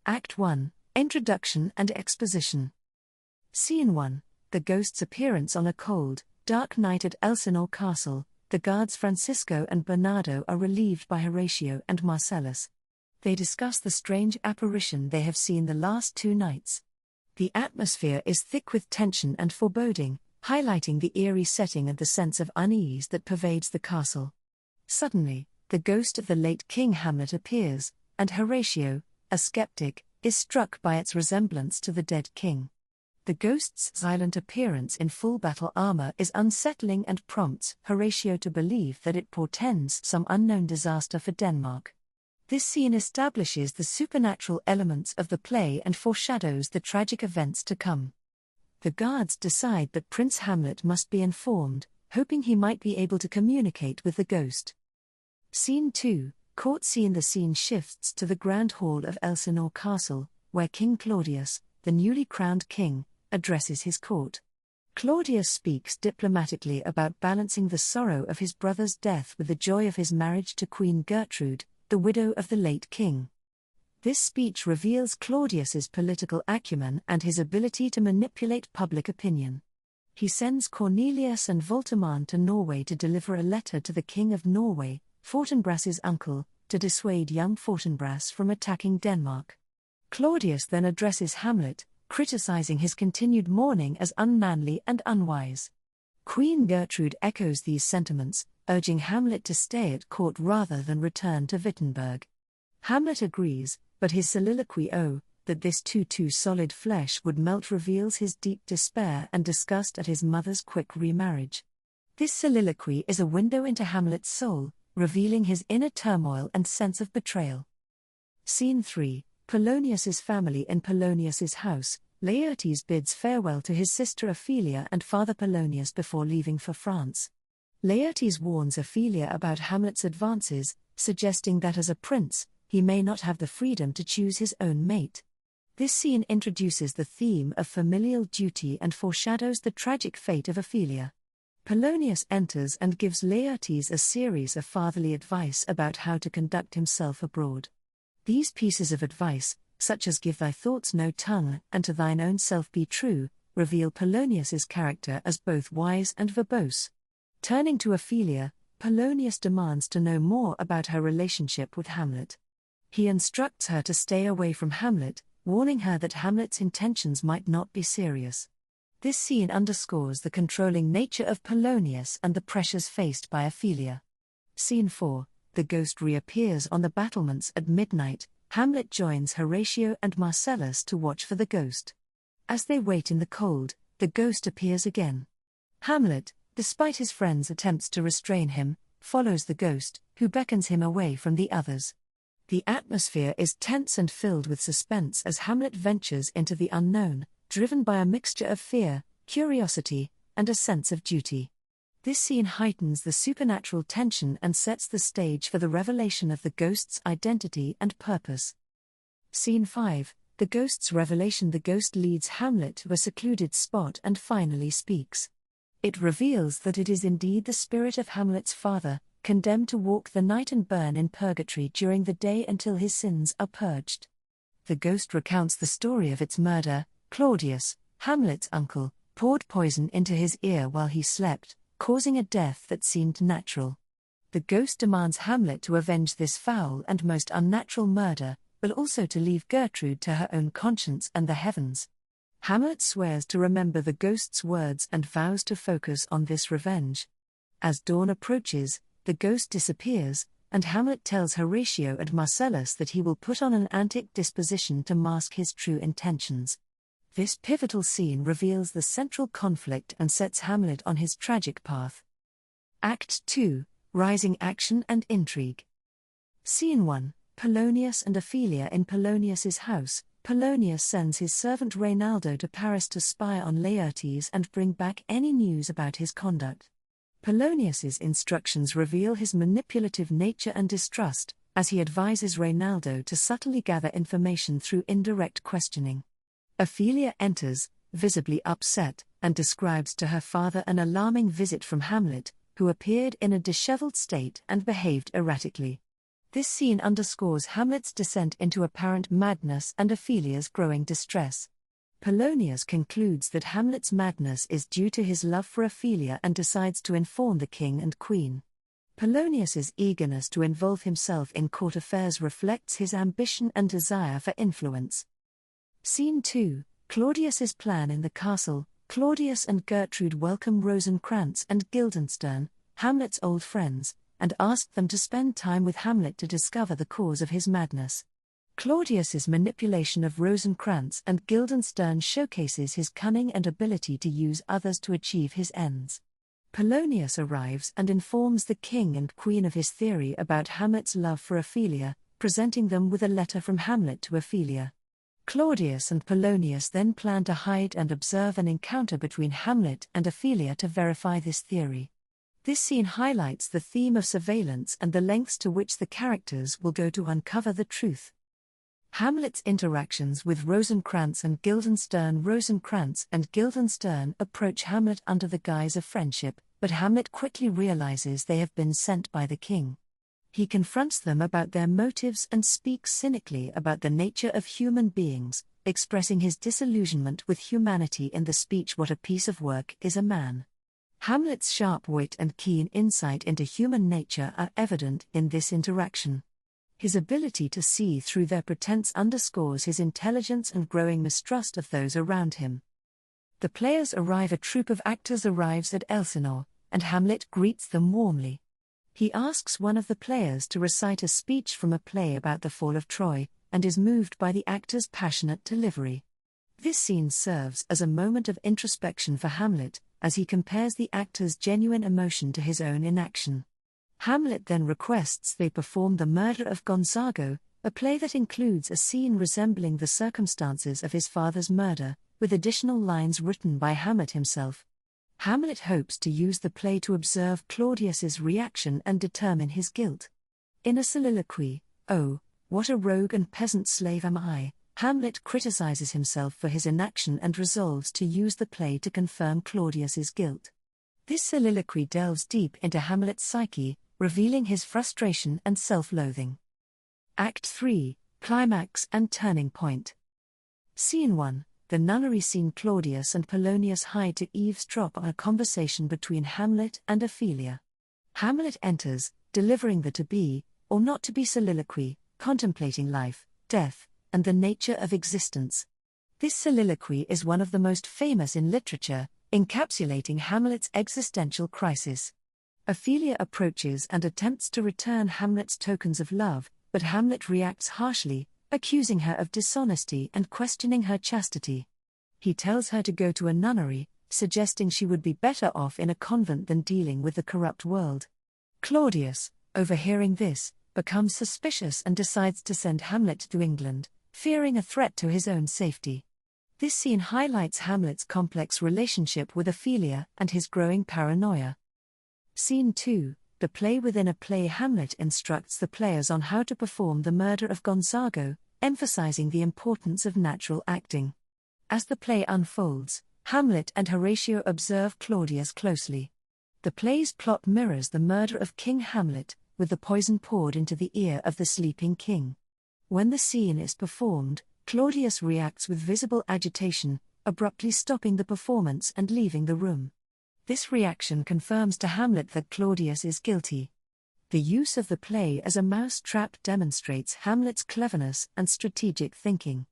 Act 1, Introduction and Exposition. Scene 1, the ghost's appearance on a cold, dark night at Elsinore Castle. The guards Francisco and Bernardo are relieved by Horatio and Marcellus. They discuss the strange apparition they have seen the last 2 nights. The atmosphere is thick with tension and foreboding, highlighting the eerie setting and the sense of unease that pervades the castle. Suddenly, the ghost of the late King Hamlet appears, and Horatio, a skeptic, is struck by its resemblance to the dead king. The ghost's silent appearance in full battle armor is unsettling and prompts Horatio to believe that it portends some unknown disaster for Denmark. This scene establishes the supernatural elements of the play and foreshadows the tragic events to come. The guards decide that Prince Hamlet must be informed, hoping he might be able to communicate with the ghost. Scene 2, Court scene. The scene shifts to the Grand Hall of Elsinore Castle, where King Claudius, the newly crowned king, addresses his court. Claudius speaks diplomatically about balancing the sorrow of his brother's death with the joy of his marriage to Queen Gertrude, the widow of the late king. This speech reveals Claudius's political acumen and his ability to manipulate public opinion. He sends Cornelius and Voltimand to Norway to deliver a letter to the King of Norway, Fortinbras's uncle, to dissuade young Fortinbras from attacking Denmark. Claudius then addresses Hamlet, criticizing his continued mourning as unmanly and unwise. Queen Gertrude echoes these sentiments, urging Hamlet to stay at court rather than return to Wittenberg. Hamlet agrees, but his soliloquy that this too solid flesh would melt reveals his deep despair and disgust at his mother's quick remarriage. This soliloquy is a window into Hamlet's soul, revealing his inner turmoil and sense of betrayal. Scene 3, Polonius's family. In Polonius's house, Laertes bids farewell to his sister Ophelia and father Polonius before leaving for France. Laertes warns Ophelia about Hamlet's advances, suggesting that as a prince, he may not have the freedom to choose his own mate. This scene introduces the theme of familial duty and foreshadows the tragic fate of Ophelia. Polonius enters and gives Laertes a series of fatherly advice about how to conduct himself abroad. These pieces of advice, such as "give thy thoughts no tongue, and to thine own self be true," reveal Polonius's character as both wise and verbose. Turning to Ophelia, Polonius demands to know more about her relationship with Hamlet. He instructs her to stay away from Hamlet, warning her that Hamlet's intentions might not be serious. This scene underscores the controlling nature of Polonius and the pressures faced by Ophelia. Scene 4, the ghost reappears on the battlements at midnight. Hamlet joins Horatio and Marcellus to watch for the ghost. As they wait in the cold, the ghost appears again. Hamlet, despite his friends' attempts to restrain him, follows the ghost, who beckons him away from the others. The atmosphere is tense and filled with suspense as Hamlet ventures into the unknown, driven by a mixture of fear, curiosity, and a sense of duty. This scene heightens the supernatural tension and sets the stage for the revelation of the ghost's identity and purpose. Scene 5, the ghost's revelation. The ghost leads Hamlet to a secluded spot and finally speaks. It reveals that it is indeed the spirit of Hamlet's father, condemned to walk the night and burn in purgatory during the day until his sins are purged. The ghost recounts the story of its murder. Claudius, Hamlet's uncle, poured poison into his ear while he slept, causing a death that seemed natural. The ghost demands Hamlet to avenge this foul and most unnatural murder, but also to leave Gertrude to her own conscience and the heavens. Hamlet swears to remember the ghost's words and vows to focus on this revenge. As dawn approaches, the ghost disappears, and Hamlet tells Horatio and Marcellus that he will put on an antic disposition to mask his true intentions. This pivotal scene reveals the central conflict and sets Hamlet on his tragic path. Act 2, Rising Action and Intrigue. Scene 1, Polonius and Ophelia. In Polonius's house, Polonius sends his servant Reynaldo to Paris to spy on Laertes and bring back any news about his conduct. Polonius's instructions reveal his manipulative nature and distrust, as he advises Reynaldo to subtly gather information through indirect questioning. Ophelia enters, visibly upset, and describes to her father an alarming visit from Hamlet, who appeared in a disheveled state and behaved erratically. This scene underscores Hamlet's descent into apparent madness and Ophelia's growing distress. Polonius concludes that Hamlet's madness is due to his love for Ophelia and decides to inform the king and queen. Polonius's eagerness to involve himself in court affairs reflects his ambition and desire for influence. Scene 2, Claudius's plan in the castle. Claudius and Gertrude welcome Rosencrantz and Guildenstern, Hamlet's old friends, and ask them to spend time with Hamlet to discover the cause of his madness. Claudius's manipulation of Rosencrantz and Guildenstern showcases his cunning and ability to use others to achieve his ends. Polonius arrives and informs the king and queen of his theory about Hamlet's love for Ophelia, presenting them with a letter from Hamlet to Ophelia. Claudius and Polonius then plan to hide and observe an encounter between Hamlet and Ophelia to verify this theory. This scene highlights the theme of surveillance and the lengths to which the characters will go to uncover the truth. Hamlet's interactions with Rosencrantz and Guildenstern. Rosencrantz and Guildenstern approach Hamlet under the guise of friendship, but Hamlet quickly realizes they have been sent by the king. He confronts them about their motives and speaks cynically about the nature of human beings, expressing his disillusionment with humanity in the speech "What a piece of work is a man." Hamlet's sharp wit and keen insight into human nature are evident in this interaction. His ability to see through their pretense underscores his intelligence and growing mistrust of those around him. The players arrive. A troupe of actors arrives at Elsinore, and Hamlet greets them warmly. He asks one of the players to recite a speech from a play about the fall of Troy, and is moved by the actor's passionate delivery. This scene serves as a moment of introspection for Hamlet, as he compares the actor's genuine emotion to his own inaction. Hamlet then requests they perform The Murder of Gonzago, a play that includes a scene resembling the circumstances of his father's murder, with additional lines written by Hamlet himself. Hamlet hopes to use the play to observe Claudius's reaction and determine his guilt. In a soliloquy, "Oh, what a rogue and peasant slave am I," Hamlet criticizes himself for his inaction and resolves to use the play to confirm Claudius's guilt. This soliloquy delves deep into Hamlet's psyche, revealing his frustration and self-loathing. Act 3, Climax and Turning Point. Scene 1, the nunnery scene. Claudius and Polonius hide to eavesdrop on a conversation between Hamlet and Ophelia. Hamlet enters, delivering the to-be, or not-to-be soliloquy, contemplating life, death, and the nature of existence. This soliloquy is one of the most famous in literature, encapsulating Hamlet's existential crisis. Ophelia approaches and attempts to return Hamlet's tokens of love, but Hamlet reacts harshly, accusing her of dishonesty and questioning her chastity. He tells her to go to a nunnery, suggesting she would be better off in a convent than dealing with the corrupt world. Claudius, overhearing this, becomes suspicious and decides to send Hamlet to England, fearing a threat to his own safety. This scene highlights Hamlet's complex relationship with Ophelia and his growing paranoia. Scene 2, the play within a play. Hamlet instructs the players on how to perform The Murder of Gonzago, emphasizing the importance of natural acting. As the play unfolds, Hamlet and Horatio observe Claudius closely. The play's plot mirrors the murder of King Hamlet, with the poison poured into the ear of the sleeping king. When the scene is performed, Claudius reacts with visible agitation, abruptly stopping the performance and leaving the room. This reaction confirms to Hamlet that Claudius is guilty. The use of the play as a mouse-trap demonstrates Hamlet's cleverness and strategic thinking.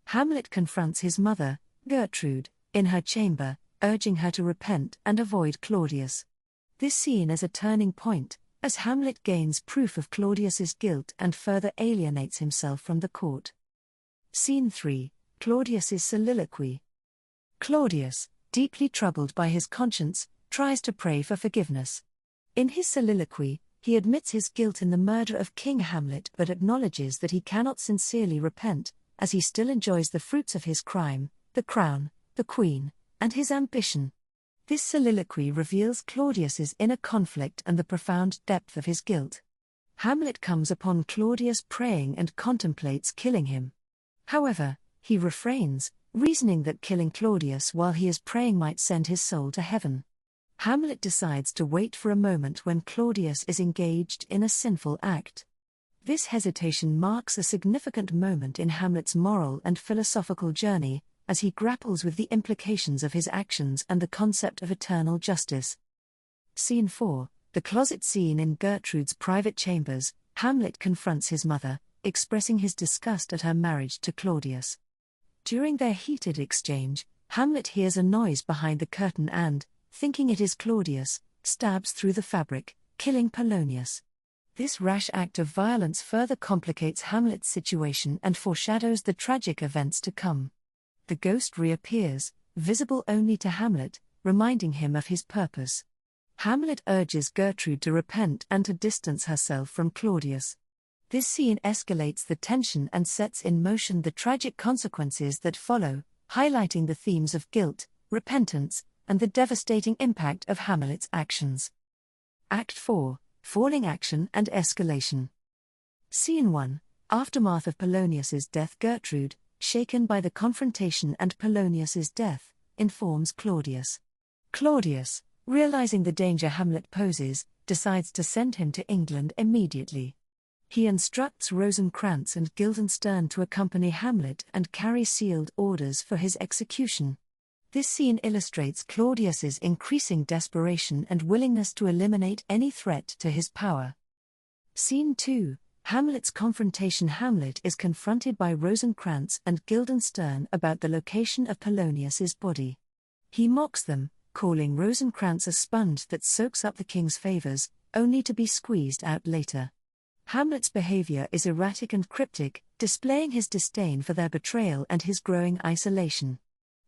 Hamlet confronts his mother, Gertrude, in her chamber, urging her to repent and avoid Claudius. This scene is a turning point, as Hamlet gains proof of Claudius's guilt and further alienates himself from the court. Scene 3, Claudius's soliloquy. Claudius, deeply troubled by his conscience, tries to pray for forgiveness. In his soliloquy, he admits his guilt in the murder of King Hamlet but acknowledges that he cannot sincerely repent, as he still enjoys the fruits of his crime, the crown, the queen, and his ambition. This soliloquy reveals Claudius's inner conflict and the profound depth of his guilt. Hamlet comes upon Claudius praying and contemplates killing him. However, he refrains, reasoning that killing Claudius while he is praying might send his soul to heaven. Hamlet decides to wait for a moment when Claudius is engaged in a sinful act. This hesitation marks a significant moment in Hamlet's moral and philosophical journey, as he grapples with the implications of his actions and the concept of eternal justice. Scene 4, the closet scene in Gertrude's private chambers. Hamlet confronts his mother, expressing his disgust at her marriage to Claudius. During their heated exchange, Hamlet hears a noise behind the curtain and, thinking it is Claudius, stabs through the fabric, killing Polonius. This rash act of violence further complicates Hamlet's situation and foreshadows the tragic events to come. The ghost reappears, visible only to Hamlet, reminding him of his purpose. Hamlet urges Gertrude to repent and to distance herself from Claudius. This scene escalates the tension and sets in motion the tragic consequences that follow, highlighting the themes of guilt, repentance, and the devastating impact of Hamlet's actions. Act 4. Falling action and escalation. Scene 1. Aftermath of Polonius's death. Gertrude, shaken by the confrontation and Polonius's death, informs Claudius. Claudius, realizing the danger Hamlet poses, decides to send him to England immediately. He instructs Rosencrantz and Guildenstern to accompany Hamlet and carry sealed orders for his execution. This scene illustrates Claudius's increasing desperation and willingness to eliminate any threat to his power. Scene 2. Hamlet's confrontation. Hamlet is confronted by Rosencrantz and Guildenstern about the location of Polonius's body. He mocks them, calling Rosencrantz a sponge that soaks up the king's favors, only to be squeezed out later. Hamlet's behavior is erratic and cryptic, displaying his disdain for their betrayal and his growing isolation.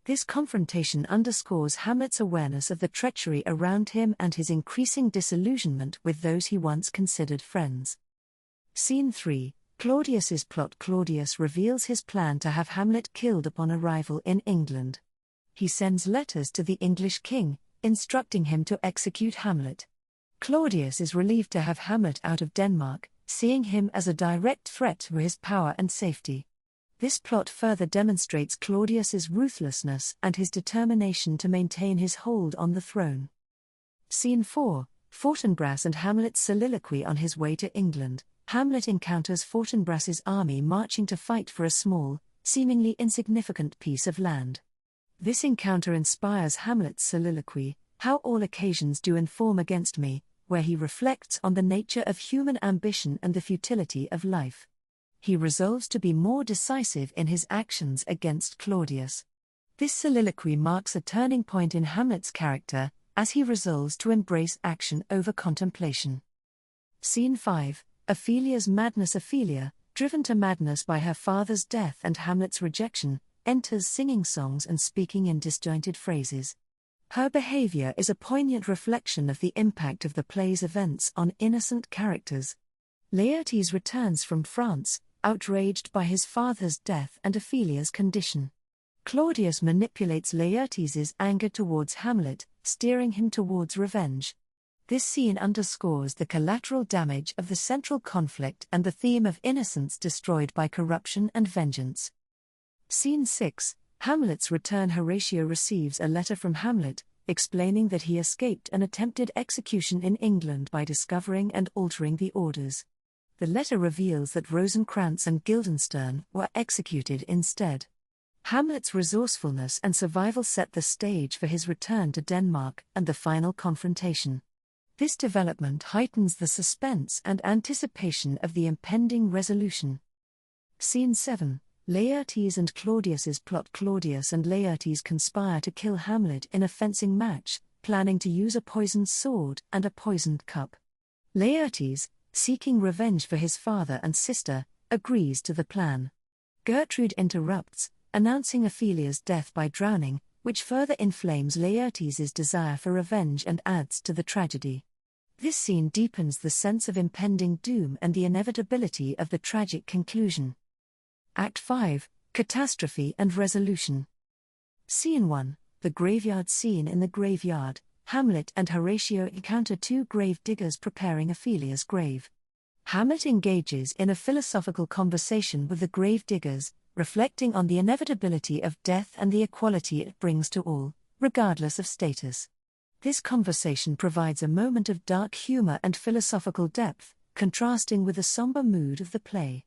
This confrontation underscores Hamlet's awareness of the treachery around him and his increasing disillusionment with those he once considered friends. Scene 3. Claudius's plot. Claudius reveals his plan to have Hamlet killed upon arrival in England. He sends letters to the English king, instructing him to execute Hamlet. Claudius is relieved to have Hamlet out of Denmark, seeing him as a direct threat to his power and safety. This plot further demonstrates Claudius's ruthlessness and his determination to maintain his hold on the throne. Scene 4. Fortinbras and Hamlet's soliloquy. On his way to England, Hamlet encounters Fortinbras's army marching to fight for a small, seemingly insignificant piece of land. This encounter inspires Hamlet's soliloquy, "How all occasions do inform against me," where he reflects on the nature of human ambition and the futility of life. He resolves to be more decisive in his actions against Claudius. This soliloquy marks a turning point in Hamlet's character, as he resolves to embrace action over contemplation. Scene 5. Ophelia's madness. Ophelia, driven to madness by her father's death and Hamlet's rejection, enters singing songs and speaking in disjointed phrases. Her behavior is a poignant reflection of the impact of the play's events on innocent characters. Laertes returns from France, outraged by his father's death and Ophelia's condition. Claudius manipulates Laertes' anger towards Hamlet, steering him towards revenge. This scene underscores the collateral damage of the central conflict and the theme of innocence destroyed by corruption and vengeance. Scene 6. Hamlet's return. Horatio receives a letter from Hamlet, explaining that he escaped an attempted execution in England by discovering and altering the orders. The letter reveals that Rosencrantz and Guildenstern were executed instead. Hamlet's resourcefulness and survival set the stage for his return to Denmark and the final confrontation. This development heightens the suspense and anticipation of the impending resolution. Scene 7. Laertes and Claudius's plot. Claudius and Laertes conspire to kill Hamlet in a fencing match, planning to use a poisoned sword and a poisoned cup. Laertes, seeking revenge for his father and sister, agrees to the plan. Gertrude interrupts, announcing Ophelia's death by drowning, which further inflames Laertes' desire for revenge and adds to the tragedy. This scene deepens the sense of impending doom and the inevitability of the tragic conclusion. Act 5. Catastrophe and resolution. Scene 1. The graveyard scene. In the graveyard, Hamlet and Horatio encounter two grave diggers preparing Ophelia's grave. Hamlet engages in a philosophical conversation with the grave diggers, reflecting on the inevitability of death and the equality it brings to all, regardless of status. This conversation provides a moment of dark humor and philosophical depth, contrasting with the somber mood of the play.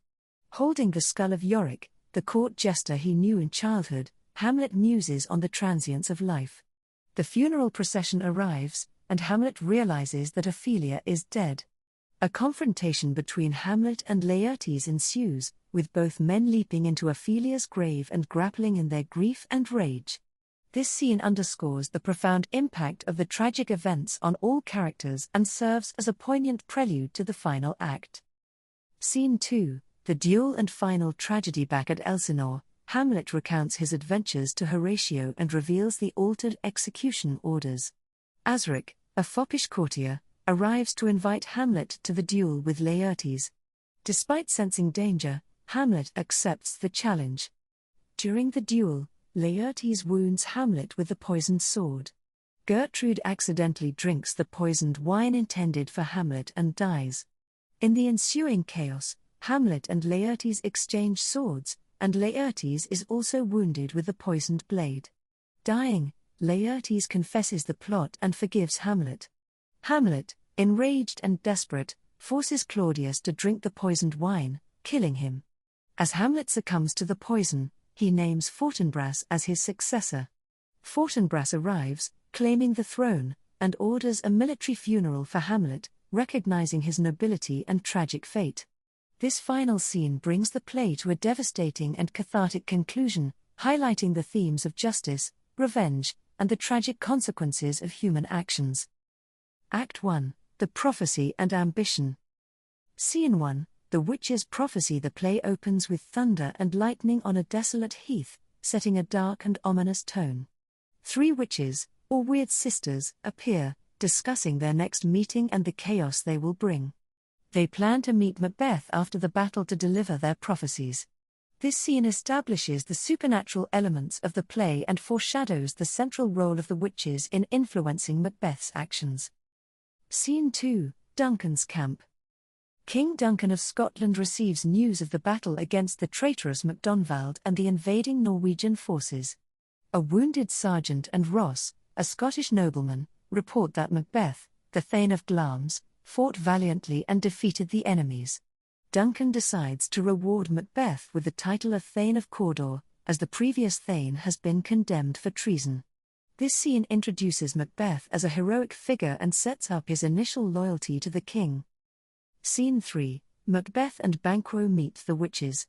Holding the skull of Yorick, the court jester he knew in childhood, Hamlet muses on the transience of life. The funeral procession arrives, and Hamlet realizes that Ophelia is dead. A confrontation between Hamlet and Laertes ensues, with both men leaping into Ophelia's grave and grappling in their grief and rage. This scene underscores the profound impact of the tragic events on all characters and serves as a poignant prelude to the final act. Scene 2, the duel and final tragedy. Back at Elsinore, Hamlet recounts his adventures to Horatio and reveals the altered execution orders. Asric, a foppish courtier, arrives to invite Hamlet to the duel with Laertes. Despite sensing danger, Hamlet accepts the challenge. During the duel, Laertes wounds Hamlet with the poisoned sword. Gertrude accidentally drinks the poisoned wine intended for Hamlet and dies. In the ensuing chaos, Hamlet and Laertes exchange swords, and Laertes is also wounded with the poisoned blade. Dying, Laertes confesses the plot and forgives Hamlet. Hamlet, enraged and desperate, forces Claudius to drink the poisoned wine, killing him. As Hamlet succumbs to the poison, he names Fortinbras as his successor. Fortinbras arrives, claiming the throne, and orders a military funeral for Hamlet, recognizing his nobility and tragic fate. This final scene brings the play to a devastating and cathartic conclusion, highlighting the themes of justice, revenge, and the tragic consequences of human actions. Act 1, The Prophecy and Ambition. Scene 1, The Witch's Prophecy. The play opens with thunder and lightning on a desolate heath, setting a dark and ominous tone. Three witches, or weird sisters, appear, discussing their next meeting and the chaos they will bring. They plan to meet Macbeth after the battle to deliver their prophecies. This scene establishes the supernatural elements of the play and foreshadows the central role of the witches in influencing Macbeth's actions. Scene 2, Duncan's Camp. King Duncan of Scotland receives news of the battle against the traitorous Macdonald and the invading Norwegian forces. A wounded sergeant and Ross, a Scottish nobleman, report that Macbeth, the Thane of Glamis, fought valiantly and defeated the enemies. Duncan decides to reward Macbeth with the title of Thane of Cawdor, as the previous Thane has been condemned for treason. This scene introduces Macbeth as a heroic figure and sets up his initial loyalty to the king. Scene 3, Macbeth and Banquo meet the witches.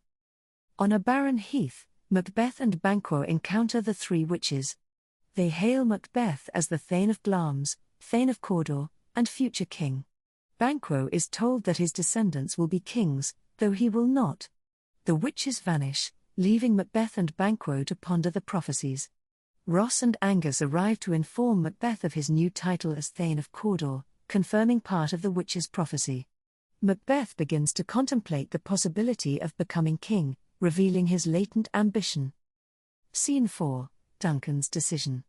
On a barren heath, Macbeth and Banquo encounter the three witches. They hail Macbeth as the Thane of Glamis, Thane of Cawdor, and future king. Banquo is told that his descendants will be kings, though he will not. The witches vanish, leaving Macbeth and Banquo to ponder the prophecies. Ross and Angus arrive to inform Macbeth of his new title as Thane of Cawdor, confirming part of the witches' prophecy. Macbeth begins to contemplate the possibility of becoming king, revealing his latent ambition. Scene 4, Duncan's Decision.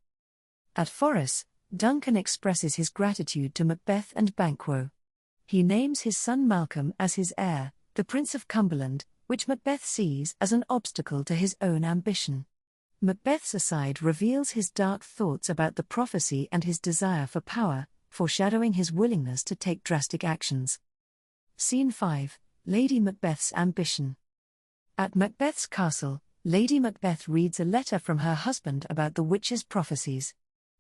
At Forres, Duncan expresses his gratitude to Macbeth and Banquo. He names his son Malcolm as his heir, the Prince of Cumberland, which Macbeth sees as an obstacle to his own ambition. Macbeth's aside reveals his dark thoughts about the prophecy and his desire for power, foreshadowing his willingness to take drastic actions. Scene 5, Lady Macbeth's Ambition. At Macbeth's castle, Lady Macbeth reads a letter from her husband about the witches' prophecies.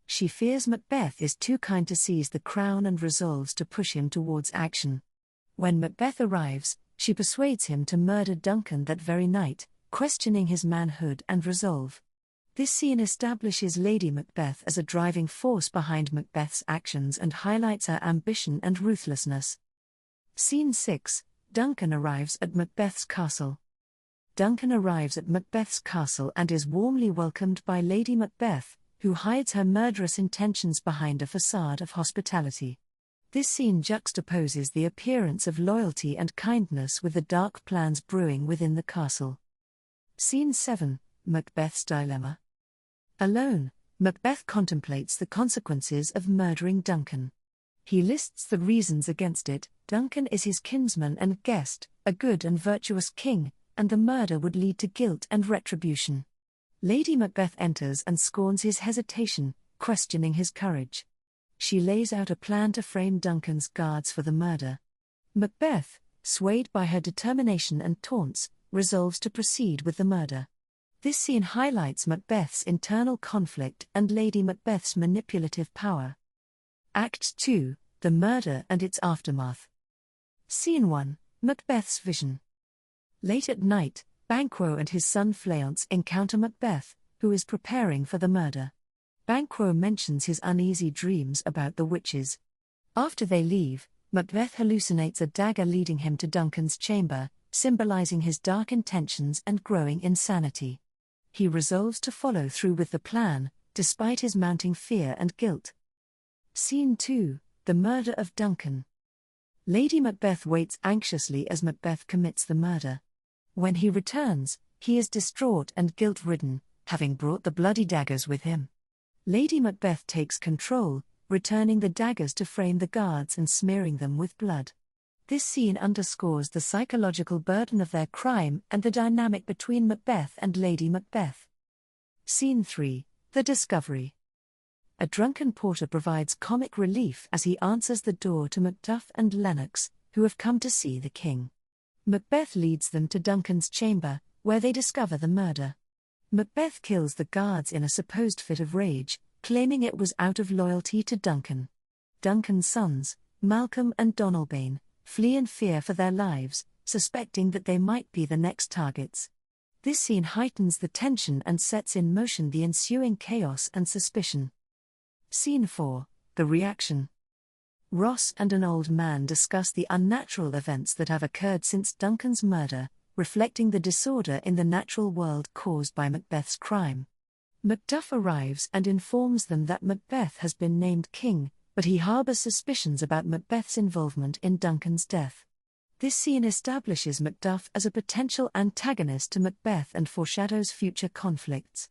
She fears Macbeth is too kind to seize the crown and resolves to push him towards action. When Macbeth arrives, she persuades him to murder Duncan that very night, questioning his manhood and resolve. This scene establishes Lady Macbeth as a driving force behind Macbeth's actions and highlights her ambition and ruthlessness. Scene 6, Duncan arrives at Macbeth's castle. Duncan arrives at Macbeth's castle and is warmly welcomed by Lady Macbeth, who hides her murderous intentions behind a facade of hospitality. This scene juxtaposes the appearance of loyalty and kindness with the dark plans brewing within the castle. Scene 7, Macbeth's Dilemma. Alone, Macbeth contemplates the consequences of murdering Duncan. He lists the reasons against it. Duncan is his kinsman and guest, a good and virtuous king, and the murder would lead to guilt and retribution. Lady Macbeth enters and scorns his hesitation, questioning his courage. She lays out a plan to frame Duncan's guards for the murder. Macbeth, swayed by her determination and taunts, resolves to proceed with the murder. This scene highlights Macbeth's internal conflict and Lady Macbeth's manipulative power. Act 2, The Murder and its Aftermath. Scene 1, Macbeth's Vision. Late at night, Banquo and his son Fleance encounter Macbeth, who is preparing for the murder. Banquo mentions his uneasy dreams about the witches. After they leave, Macbeth hallucinates a dagger leading him to Duncan's chamber, symbolizing his dark intentions and growing insanity. He resolves to follow through with the plan, despite his mounting fear and guilt. Scene 2, The Murder of Duncan. Lady Macbeth waits anxiously as Macbeth commits the murder. When he returns, he is distraught and guilt-ridden, having brought the bloody daggers with him. Lady Macbeth takes control, returning the daggers to frame the guards and smearing them with blood. This scene underscores the psychological burden of their crime and the dynamic between Macbeth and Lady Macbeth. Scene 3, The Discovery. A drunken porter provides comic relief as he answers the door to Macduff and Lennox, who have come to see the king. Macbeth leads them to Duncan's chamber, where they discover the murder. Macbeth kills the guards in a supposed fit of rage, claiming it was out of loyalty to Duncan. Duncan's sons, Malcolm and Donalbain, flee in fear for their lives, suspecting that they might be the next targets. This scene heightens the tension and sets in motion the ensuing chaos and suspicion. Scene 4, The Reaction. Ross and an old man discuss the unnatural events that have occurred since Duncan's murder, reflecting the disorder in the natural world caused by Macbeth's crime. Macduff arrives and informs them that Macbeth has been named king, but he harbors suspicions about Macbeth's involvement in Duncan's death. This scene establishes Macduff as a potential antagonist to Macbeth and foreshadows future conflicts.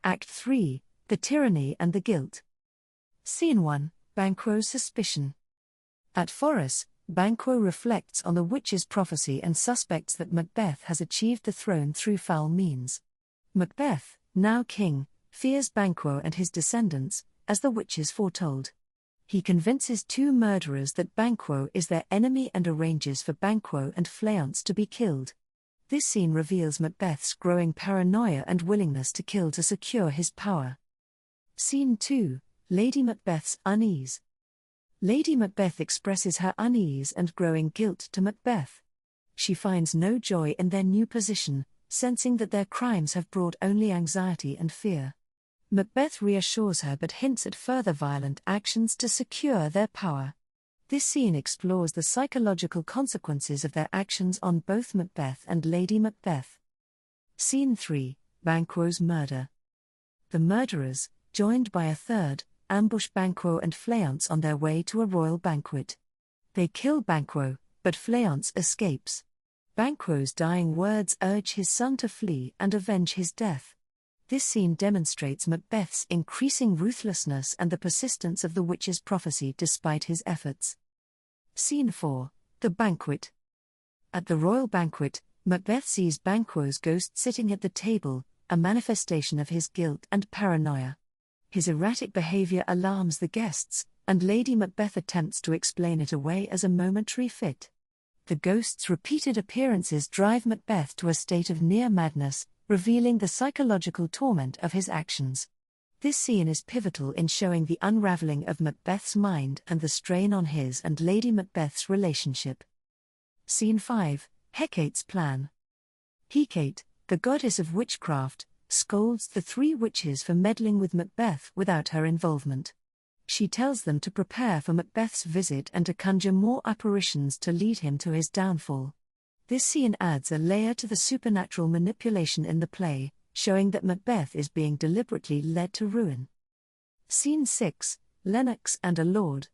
Act 3, The Tyranny and the Guilt. Scene 1, Banquo's Suspicion. At Forres, Banquo reflects on the witch's prophecy and suspects that Macbeth has achieved the throne through foul means. Macbeth, now king, fears Banquo and his descendants, as the witches foretold. He convinces two murderers that Banquo is their enemy and arranges for Banquo and Fleance to be killed. This scene reveals Macbeth's growing paranoia and willingness to kill to secure his power. Scene 2, Lady Macbeth's Unease. Lady Macbeth expresses her unease and growing guilt to Macbeth. She finds no joy in their new position, sensing that their crimes have brought only anxiety and fear. Macbeth reassures her but hints at further violent actions to secure their power. This scene explores the psychological consequences of their actions on both Macbeth and Lady Macbeth. Scene 3, Banquo's Murder. The murderers, joined by a third, ambush Banquo and Fleance on their way to a royal banquet. They kill Banquo, but Fleance escapes. Banquo's dying words urge his son to flee and avenge his death. This scene demonstrates Macbeth's increasing ruthlessness and the persistence of the witch's prophecy despite his efforts. Scene 4, The Banquet. At the royal banquet, Macbeth sees Banquo's ghost sitting at the table, a manifestation of his guilt and paranoia. His erratic behavior alarms the guests, and Lady Macbeth attempts to explain it away as a momentary fit. The ghost's repeated appearances drive Macbeth to a state of near madness, revealing the psychological torment of his actions. This scene is pivotal in showing the unraveling of Macbeth's mind and the strain on his and Lady Macbeth's relationship. Scene 5, Hecate's Plan. Hecate, the goddess of witchcraft, scolds the three witches for meddling with Macbeth without her involvement. She tells them to prepare for Macbeth's visit and to conjure more apparitions to lead him to his downfall. This scene adds a layer to the supernatural manipulation in the play, showing that Macbeth is being deliberately led to ruin. Scene 6, Lennox and a Lord.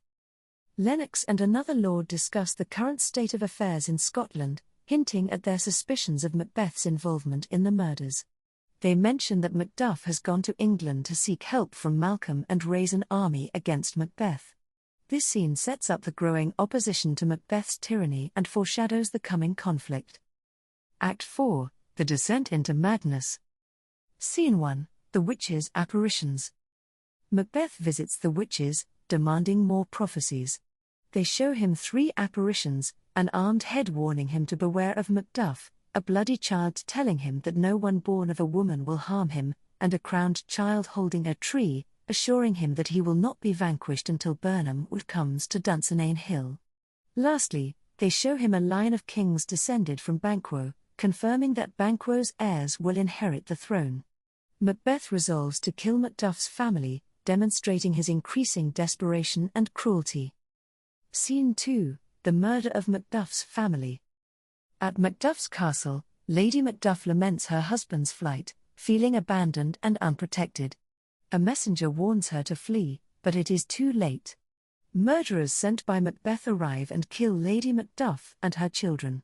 Lennox and another lord discuss the current state of affairs in Scotland, hinting at their suspicions of Macbeth's involvement in the murders. They mention that Macduff has gone to England to seek help from Malcolm and raise an army against Macbeth. This scene sets up the growing opposition to Macbeth's tyranny and foreshadows the coming conflict. Act 4, The Descent into Madness. Scene 1, The Witches' Apparitions. Macbeth visits the witches, demanding more prophecies. They show him three apparitions, an armed head warning him to beware of Macduff, a bloody child telling him that no one born of a woman will harm him, and a crowned child holding a tree, assuring him that he will not be vanquished until Burnham Wood comes to Dunsinane Hill. Lastly, they show him a line of kings descended from Banquo, confirming that Banquo's heirs will inherit the throne. Macbeth resolves to kill Macduff's family, demonstrating his increasing desperation and cruelty. Scene 2: The murder of Macduff's family. At Macduff's castle, Lady Macduff laments her husband's flight, feeling abandoned and unprotected. A messenger warns her to flee, but it is too late. Murderers sent by Macbeth arrive and kill Lady Macduff and her children.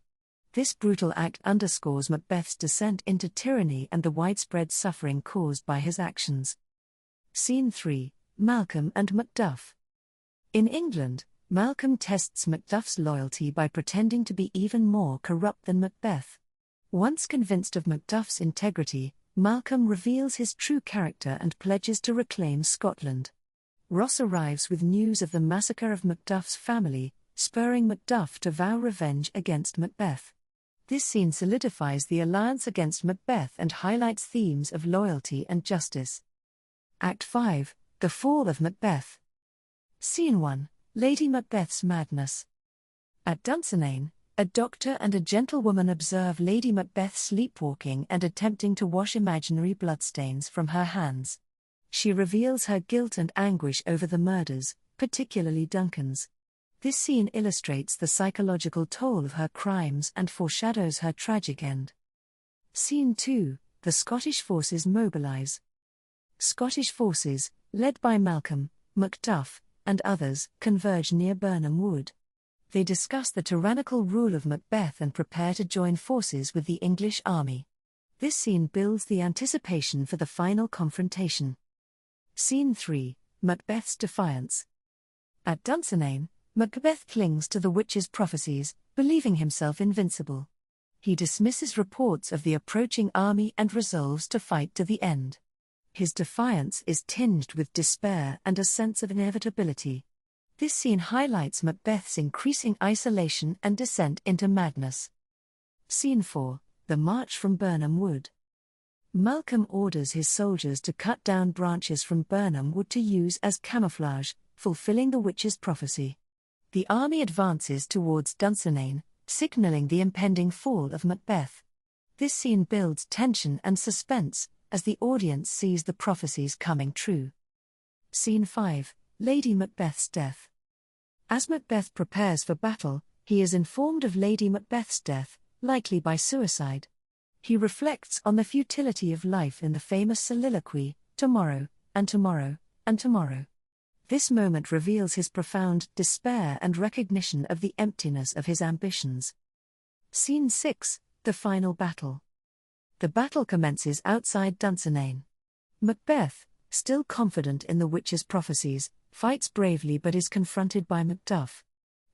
This brutal act underscores Macbeth's descent into tyranny and the widespread suffering caused by his actions. Scene 3: Malcolm and Macduff. In England, Malcolm tests Macduff's loyalty by pretending to be even more corrupt than Macbeth. Once convinced of Macduff's integrity, Malcolm reveals his true character and pledges to reclaim Scotland. Ross arrives with news of the massacre of Macduff's family, spurring Macduff to vow revenge against Macbeth. This scene solidifies the alliance against Macbeth and highlights themes of loyalty and justice. Act 5: The Fall of Macbeth. Scene 1: Lady Macbeth's madness. At Dunsinane, a doctor and a gentlewoman observe Lady Macbeth sleepwalking and attempting to wash imaginary bloodstains from her hands. She reveals her guilt and anguish over the murders, particularly Duncan's. This scene illustrates the psychological toll of her crimes and foreshadows her tragic end. Scene 2: The Scottish forces mobilize. Scottish forces, led by Malcolm, Macduff, and others, converge near Burnham Wood. They discuss the tyrannical rule of Macbeth and prepare to join forces with the English army. This scene builds the anticipation for the final confrontation. Scene 3: Macbeth's defiance. At Dunsinane, Macbeth clings to the witch's prophecies, believing himself invincible. He dismisses reports of the approaching army and resolves to fight to the end. His defiance is tinged with despair and a sense of inevitability. This scene highlights Macbeth's increasing isolation and descent into madness. Scene 4: The March from Burnham Wood. Malcolm orders his soldiers to cut down branches from Burnham Wood to use as camouflage, fulfilling the witch's prophecy. The army advances towards Dunsinane, signaling the impending fall of Macbeth. This scene builds tension and suspense, as the audience sees the prophecies coming true. Scene 5: Lady Macbeth's death. As Macbeth prepares for battle, he is informed of Lady Macbeth's death, likely by suicide. He reflects on the futility of life in the famous soliloquy, "Tomorrow, and tomorrow, and tomorrow." This moment reveals his profound despair and recognition of the emptiness of his ambitions. Scene 6: The Final Battle. The battle commences outside Dunsinane. Macbeth, still confident in the witch's prophecies, fights bravely but is confronted by Macduff.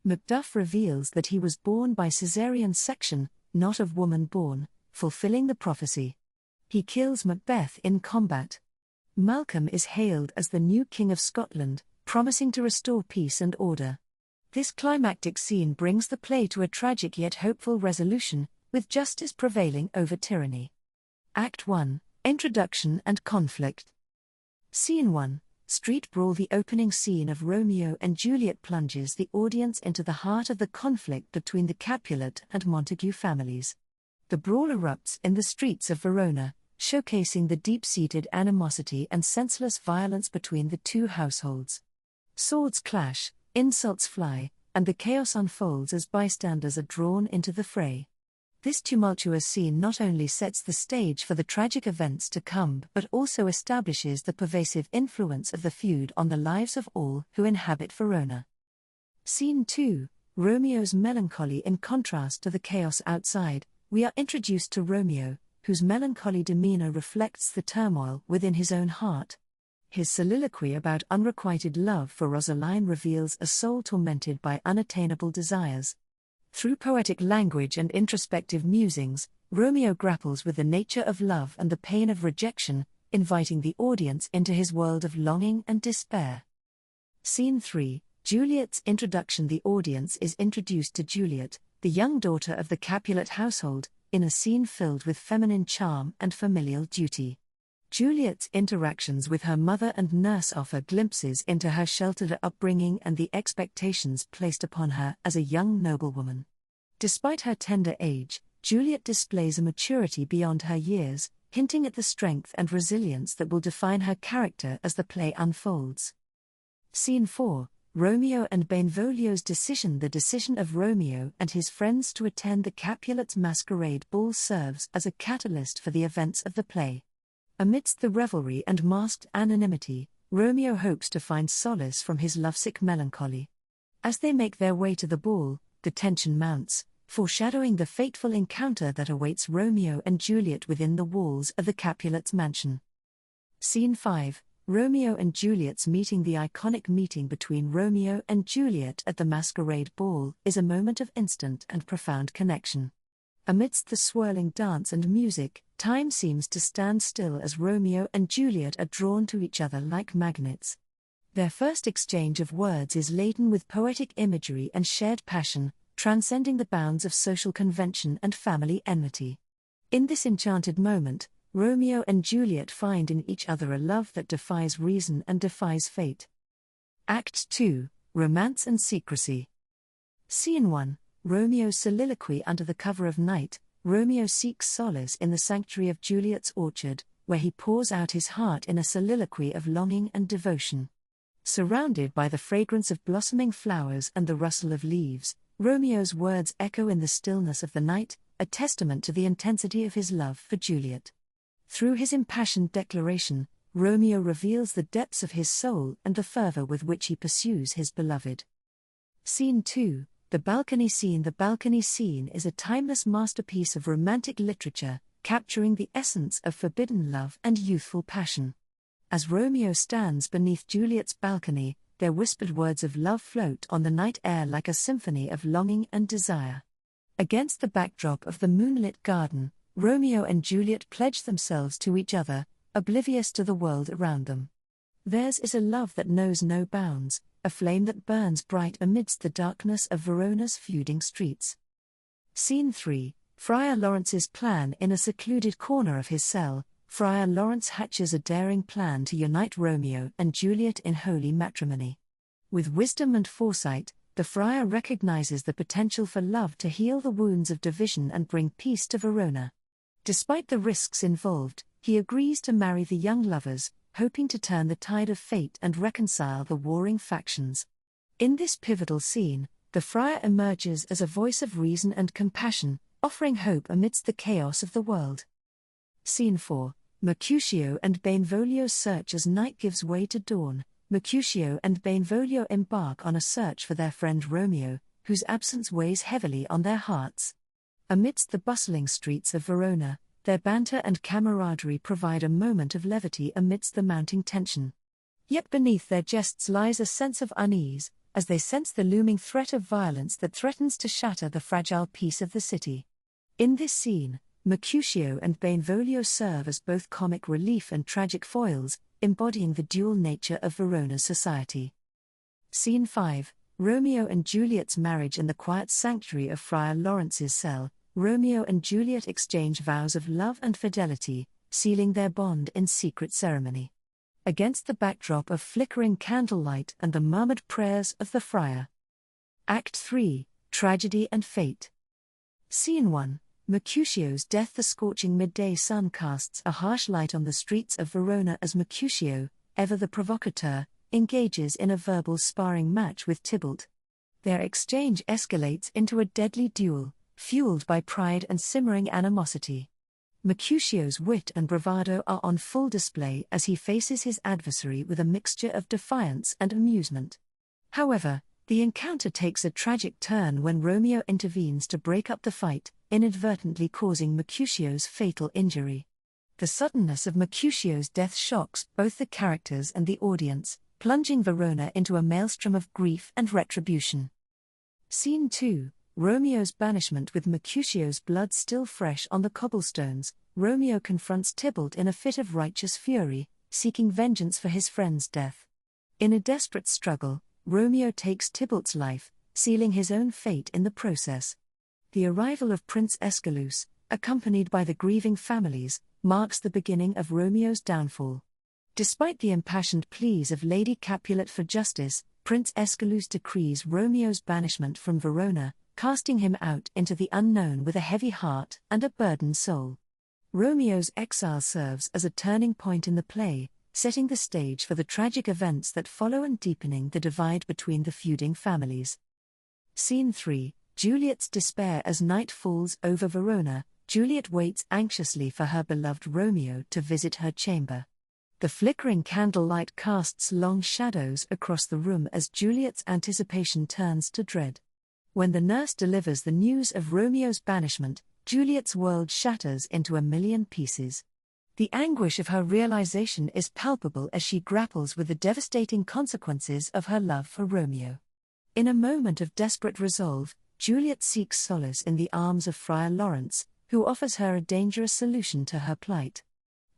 Macduff reveals that he was born by caesarean section, not of woman born, fulfilling the prophecy. He kills Macbeth in combat. Malcolm is hailed as the new King of Scotland, promising to restore peace and order. This climactic scene brings the play to a tragic yet hopeful resolution, with justice prevailing over tyranny. Act 1: Introduction and Conflict. Scene 1: Street Brawl. The opening scene of Romeo and Juliet plunges the audience into the heart of the conflict between the Capulet and Montague families. The brawl erupts in the streets of Verona, showcasing the deep-seated animosity and senseless violence between the two households. Swords clash, insults fly, and the chaos unfolds as bystanders are drawn into the fray. This tumultuous scene not only sets the stage for the tragic events to come but also establishes the pervasive influence of the feud on the lives of all who inhabit Verona. Scene 2: Romeo's melancholy. In contrast to the chaos outside, we are introduced to Romeo, whose melancholy demeanor reflects the turmoil within his own heart. His soliloquy about unrequited love for Rosaline reveals a soul tormented by unattainable desires. Through poetic language and introspective musings, Romeo grapples with the nature of love and the pain of rejection, inviting the audience into his world of longing and despair. Scene 3: Juliet's introduction. The audience is introduced to Juliet, the young daughter of the Capulet household, in a scene filled with feminine charm and familial duty. Juliet's interactions with her mother and nurse offer glimpses into her sheltered upbringing and the expectations placed upon her as a young noblewoman. Despite her tender age, Juliet displays a maturity beyond her years, hinting at the strength and resilience that will define her character as the play unfolds. Scene 4. Romeo and Benvolio's decision. The decision of Romeo and his friends to attend the Capulets' masquerade ball serves as a catalyst for the events of the play. Amidst the revelry and masked anonymity, Romeo hopes to find solace from his lovesick melancholy. As they make their way to the ball, the tension mounts, foreshadowing the fateful encounter that awaits Romeo and Juliet within the walls of the Capulets' mansion. Scene 5. Romeo and Juliet's meeting. The iconic meeting between Romeo and Juliet at the masquerade ball is a moment of instant and profound connection. Amidst the swirling dance and music, time seems to stand still as Romeo and Juliet are drawn to each other like magnets. Their first exchange of words is laden with poetic imagery and shared passion, transcending the bounds of social convention and family enmity. In this enchanted moment, Romeo and Juliet find in each other a love that defies reason and defies fate. Act 2. Romance and Secrecy. Scene 1. Romeo's soliloquy. Under the cover of night, Romeo seeks solace in the sanctuary of Juliet's orchard, where he pours out his heart in a soliloquy of longing and devotion. Surrounded by the fragrance of blossoming flowers and the rustle of leaves, Romeo's words echo in the stillness of the night, a testament to the intensity of his love for Juliet. Through his impassioned declaration, Romeo reveals the depths of his soul and the fervor with which he pursues his beloved. Scene 2. The balcony scene. The balcony scene is a timeless masterpiece of romantic literature, capturing the essence of forbidden love and youthful passion. As Romeo stands beneath Juliet's balcony, their whispered words of love float on the night air like a symphony of longing and desire. Against the backdrop of the moonlit garden, Romeo and Juliet pledge themselves to each other, oblivious to the world around them. Theirs is a love that knows no bounds, a flame that burns bright amidst the darkness of Verona's feuding streets. Scene 3. Friar Lawrence's plan. In a secluded corner of his cell, Friar Lawrence hatches a daring plan to unite Romeo and Juliet in holy matrimony. With wisdom and foresight, the friar recognizes the potential for love to heal the wounds of division and bring peace to Verona. Despite the risks involved, he agrees to marry the young lovers, hoping to turn the tide of fate and reconcile the warring factions. In this pivotal scene, the friar emerges as a voice of reason and compassion, offering hope amidst the chaos of the world. Scene 4. Mercutio and Benvolio search. As night gives way to dawn, Mercutio and Benvolio embark on a search for their friend Romeo, whose absence weighs heavily on their hearts. Amidst the bustling streets of Verona, their banter and camaraderie provide a moment of levity amidst the mounting tension. Yet beneath their jests lies a sense of unease, as they sense the looming threat of violence that threatens to shatter the fragile peace of the city. In this scene, Mercutio and Benvolio serve as both comic relief and tragic foils, embodying the dual nature of Verona's society. Scene 5. Romeo and Juliet's marriage. In the quiet sanctuary of Friar Lawrence's cell, Romeo and Juliet exchange vows of love and fidelity, sealing their bond in secret ceremony. Against the backdrop of flickering candlelight and the murmured prayers of the friar. Act 3. Tragedy and Fate. Scene 1. Mercutio's death. The scorching midday sun casts a harsh light on the streets of Verona as Mercutio, ever the provocateur, engages in a verbal sparring match with Tybalt. Their exchange escalates into a deadly duel, fueled by pride and simmering animosity. Mercutio's wit and bravado are on full display as he faces his adversary with a mixture of defiance and amusement. However, the encounter takes a tragic turn when Romeo intervenes to break up the fight, inadvertently causing Mercutio's fatal injury. The suddenness of Mercutio's death shocks both the characters and the audience, plunging Verona into a maelstrom of grief and retribution. Scene 2. Romeo's banishment. With Mercutio's blood still fresh on the cobblestones, Romeo confronts Tybalt in a fit of righteous fury, seeking vengeance for his friend's death. In a desperate struggle, Romeo takes Tybalt's life, sealing his own fate in the process. The arrival of Prince Escalus, accompanied by the grieving families, marks the beginning of Romeo's downfall. Despite the impassioned pleas of Lady Capulet for justice, Prince Escalus decrees Romeo's banishment from Verona, casting him out into the unknown with a heavy heart and a burdened soul. Romeo's exile serves as a turning point in the play, setting the stage for the tragic events that follow and deepening the divide between the feuding families. Scene 3. Juliet's despair. As night falls over Verona, Juliet waits anxiously for her beloved Romeo to visit her chamber. The flickering candlelight casts long shadows across the room as Juliet's anticipation turns to dread. When the nurse delivers the news of Romeo's banishment, Juliet's world shatters into a million pieces. The anguish of her realization is palpable as she grapples with the devastating consequences of her love for Romeo. In a moment of desperate resolve, Juliet seeks solace in the arms of Friar Lawrence, who offers her a dangerous solution to her plight.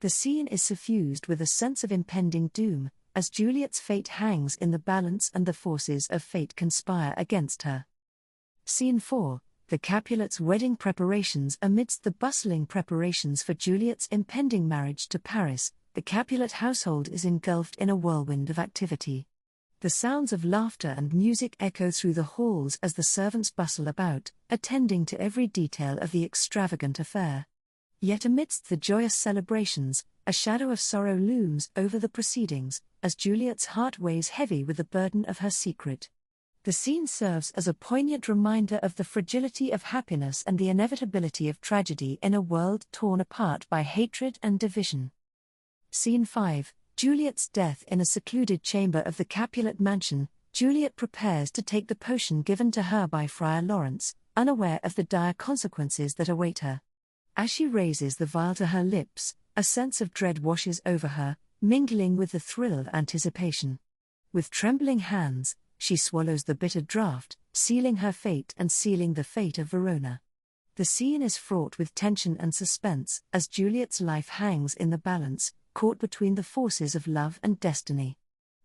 The scene is suffused with a sense of impending doom, as Juliet's fate hangs in the balance and the forces of fate conspire against her. Scene 4. The Capulets' wedding preparations. Amidst the bustling preparations for Juliet's impending marriage to Paris, the Capulet household is engulfed in a whirlwind of activity. The sounds of laughter and music echo through the halls as the servants bustle about, attending to every detail of the extravagant affair. Yet amidst the joyous celebrations, a shadow of sorrow looms over the proceedings, as Juliet's heart weighs heavy with the burden of her secret. The scene serves as a poignant reminder of the fragility of happiness and the inevitability of tragedy in a world torn apart by hatred and division. Scene 5. Juliet's death. In a secluded chamber of the Capulet mansion, Juliet prepares to take the potion given to her by Friar Lawrence, unaware of the dire consequences that await her. As she raises the vial to her lips, a sense of dread washes over her, mingling with the thrill of anticipation. With trembling hands, she swallows the bitter draught, sealing her fate and sealing the fate of Verona. The scene is fraught with tension and suspense, as Juliet's life hangs in the balance, caught between the forces of love and destiny.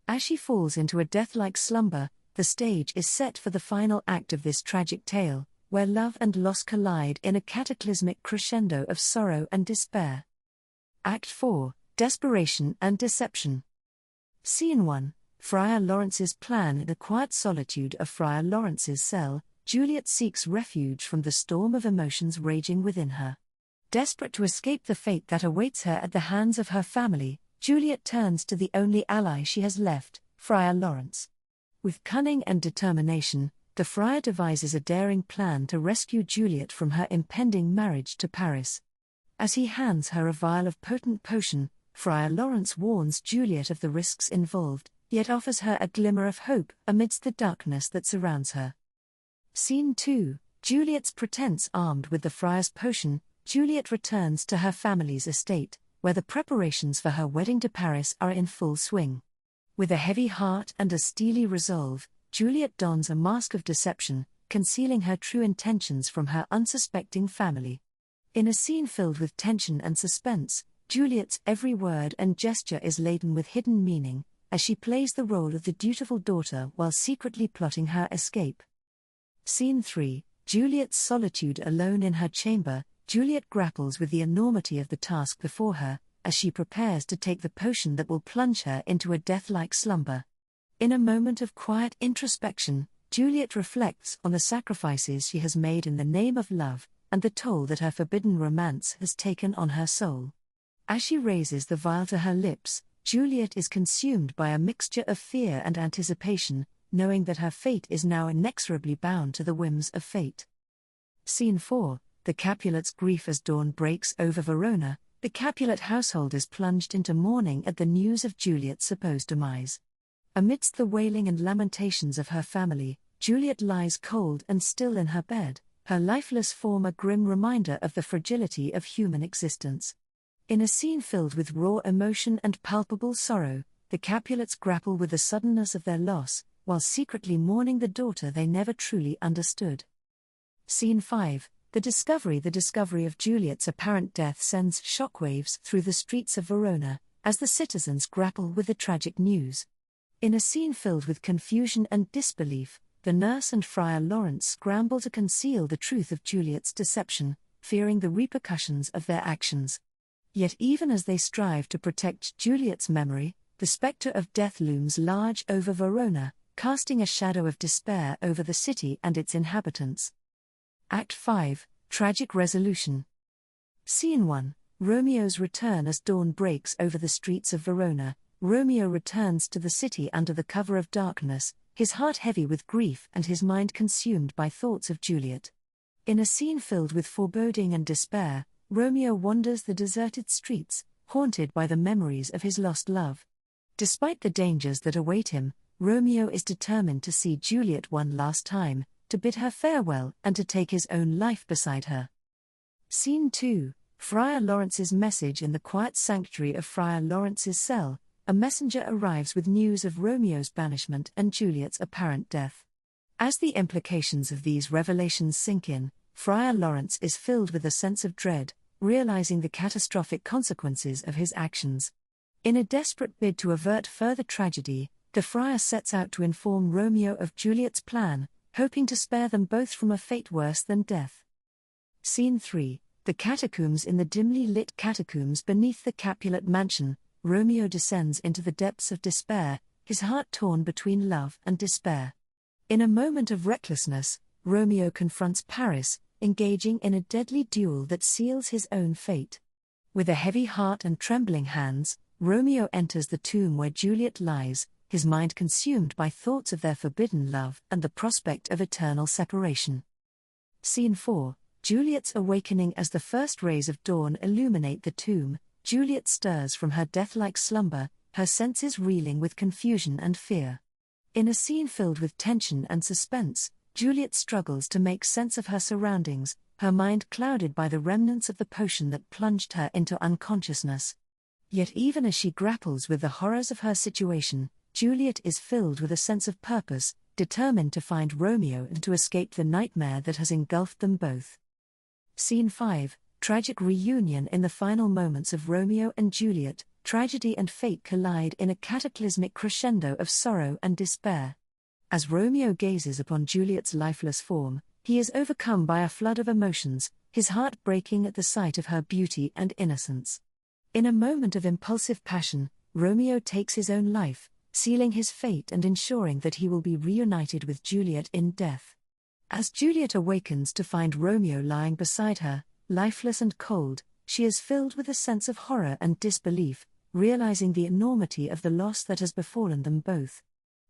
As she falls into a death-like slumber, the stage is set for the final act of this tragic tale, where love and loss collide in a cataclysmic crescendo of sorrow and despair. Act 4. Desperation and Deception. Scene 1. Friar Lawrence's plan. In the quiet solitude of Friar Lawrence's cell, Juliet seeks refuge from the storm of emotions raging within her. Desperate to escape the fate that awaits her at the hands of her family, Juliet turns to the only ally she has left, Friar Lawrence. With cunning and determination, the friar devises a daring plan to rescue Juliet from her impending marriage to Paris. As he hands her a vial of potent potion, Friar Lawrence warns Juliet of the risks involved, yet offers her a glimmer of hope amidst the darkness that surrounds her. Scene 2. Juliet's pretense. Armed with the friar's potion, Juliet returns to her family's estate, where the preparations for her wedding to Paris are in full swing. With a heavy heart and a steely resolve, Juliet dons a mask of deception, concealing her true intentions from her unsuspecting family. In a scene filled with tension and suspense, Juliet's every word and gesture is laden with hidden meaning, as she plays the role of the dutiful daughter while secretly plotting her escape. Scene 3. Juliet's solitude. Alone in her chamber, Juliet grapples with the enormity of the task before her, as she prepares to take the potion that will plunge her into a death-like slumber. In a moment of quiet introspection, Juliet reflects on the sacrifices she has made in the name of love, and the toll that her forbidden romance has taken on her soul. As she raises the vial to her lips, Juliet is consumed by a mixture of fear and anticipation, knowing that her fate is now inexorably bound to the whims of fate. Scene 4. The Capulets' grief. As dawn breaks over Verona, the Capulet household is plunged into mourning at the news of Juliet's supposed demise. Amidst the wailing and lamentations of her family, Juliet lies cold and still in her bed, her lifeless form a grim reminder of the fragility of human existence. In a scene filled with raw emotion and palpable sorrow, the Capulets grapple with the suddenness of their loss, while secretly mourning the daughter they never truly understood. Scene 5. The discovery of Juliet's apparent death sends shockwaves through the streets of Verona, as the citizens grapple with the tragic news. In a scene filled with confusion and disbelief, the nurse and Friar Lawrence scramble to conceal the truth of Juliet's deception, fearing the repercussions of their actions. Yet even as they strive to protect Juliet's memory, the spectre of death looms large over Verona, casting a shadow of despair over the city and its inhabitants. Act 5, Tragic Resolution. Scene 1, Romeo's return. As dawn breaks over the streets of Verona, Romeo returns to the city under the cover of darkness, his heart heavy with grief and his mind consumed by thoughts of Juliet. In a scene filled with foreboding and despair, Romeo wanders the deserted streets, haunted by the memories of his lost love. Despite the dangers that await him, Romeo is determined to see Juliet one last time, to bid her farewell and to take his own life beside her. Scene 2, Friar Lawrence's message. In the quiet sanctuary of Friar Lawrence's cell, a messenger arrives with news of Romeo's banishment and Juliet's apparent death. As the implications of these revelations sink in, Friar Lawrence is filled with a sense of dread, realizing the catastrophic consequences of his actions. In a desperate bid to avert further tragedy, the friar sets out to inform Romeo of Juliet's plan, hoping to spare them both from a fate worse than death. Scene 3, the catacombs. In the dimly lit catacombs beneath the Capulet mansion, Romeo descends into the depths of despair, his heart torn between love and despair. In a moment of recklessness, Romeo confronts Paris, engaging in a deadly duel that seals his own fate. With a heavy heart and trembling hands, Romeo enters the tomb where Juliet lies, his mind consumed by thoughts of their forbidden love and the prospect of eternal separation. Scene 4, Juliet's awakening. As the first rays of dawn illuminate the tomb, Juliet stirs from her death-like slumber, her senses reeling with confusion and fear. In a scene filled with tension and suspense, Juliet struggles to make sense of her surroundings, her mind clouded by the remnants of the potion that plunged her into unconsciousness. Yet even as she grapples with the horrors of her situation, Juliet is filled with a sense of purpose, determined to find Romeo and to escape the nightmare that has engulfed them both. Scene 5, Tragic Reunion. In the final moments of Romeo and Juliet, tragedy and fate collide in a cataclysmic crescendo of sorrow and despair. As Romeo gazes upon Juliet's lifeless form, he is overcome by a flood of emotions, his heart breaking at the sight of her beauty and innocence. In a moment of impulsive passion, Romeo takes his own life, sealing his fate and ensuring that he will be reunited with Juliet in death. As Juliet awakens to find Romeo lying beside her, lifeless and cold, she is filled with a sense of horror and disbelief, realizing the enormity of the loss that has befallen them both.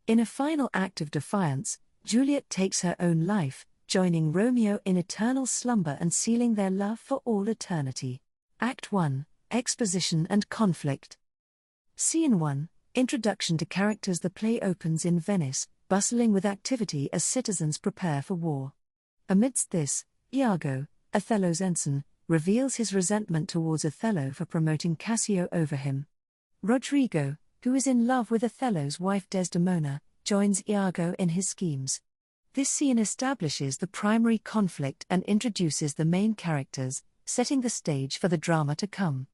In a final act of defiance, Juliet takes her own life, joining Romeo in eternal slumber and sealing their love for all eternity. Act 1, Exposition and Conflict. Scene 1, Introduction to characters. The play opens in Venice, bustling with activity as citizens prepare for war. Amidst this, Iago, Othello's ensign, reveals his resentment towards Othello for promoting Cassio over him. Rodrigo, who is in love with Othello's wife Desdemona, joins Iago in his schemes. This scene establishes the primary conflict and introduces the main characters, setting the stage for the drama to come.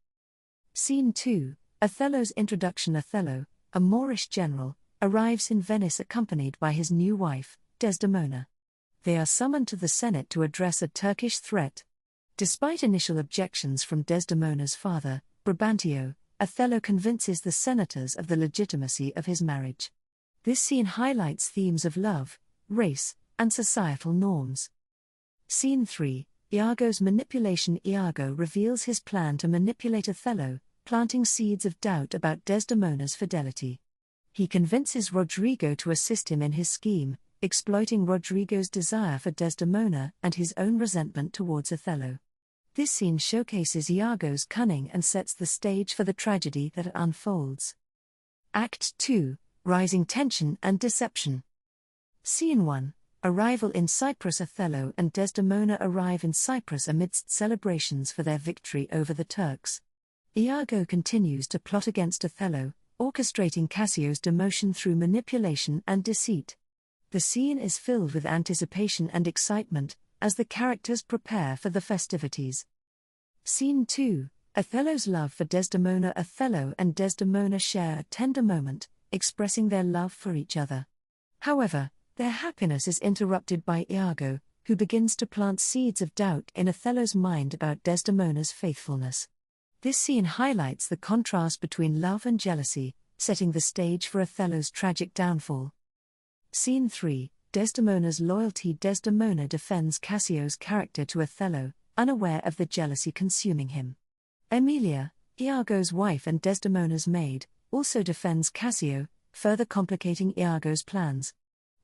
Scene 2, Othello's introduction. Othello, a Moorish general, arrives in Venice accompanied by his new wife, Desdemona. They are summoned to the Senate to address a Turkish threat. Despite initial objections from Desdemona's father, Brabantio, Othello convinces the senators of the legitimacy of his marriage. This scene highlights themes of love, race, and societal norms. Scene 3, Iago's manipulation. Iago reveals his plan to manipulate Othello, planting seeds of doubt about Desdemona's fidelity. He convinces Rodrigo to assist him in his scheme, exploiting Rodrigo's desire for Desdemona and his own resentment towards Othello. This scene showcases Iago's cunning and sets the stage for the tragedy that unfolds. Act 2, Rising Tension and Deception. Scene 1, Arrival in Cyprus. Othello and Desdemona arrive in Cyprus amidst celebrations for their victory over the Turks. Iago continues to plot against Othello, orchestrating Cassio's demotion through manipulation and deceit. The scene is filled with anticipation and excitement, as the characters prepare for the festivities. Scene 2, Othello's love for Desdemona. Othello and Desdemona share a tender moment, expressing their love for each other. However, their happiness is interrupted by Iago, who begins to plant seeds of doubt in Othello's mind about Desdemona's faithfulness. This scene highlights the contrast between love and jealousy, setting the stage for Othello's tragic downfall. Scene 3. Desdemona's loyalty. Desdemona defends Cassio's character to Othello, unaware of the jealousy consuming him. Emilia, Iago's wife and Desdemona's maid, also defends Cassio, further complicating Iago's plans.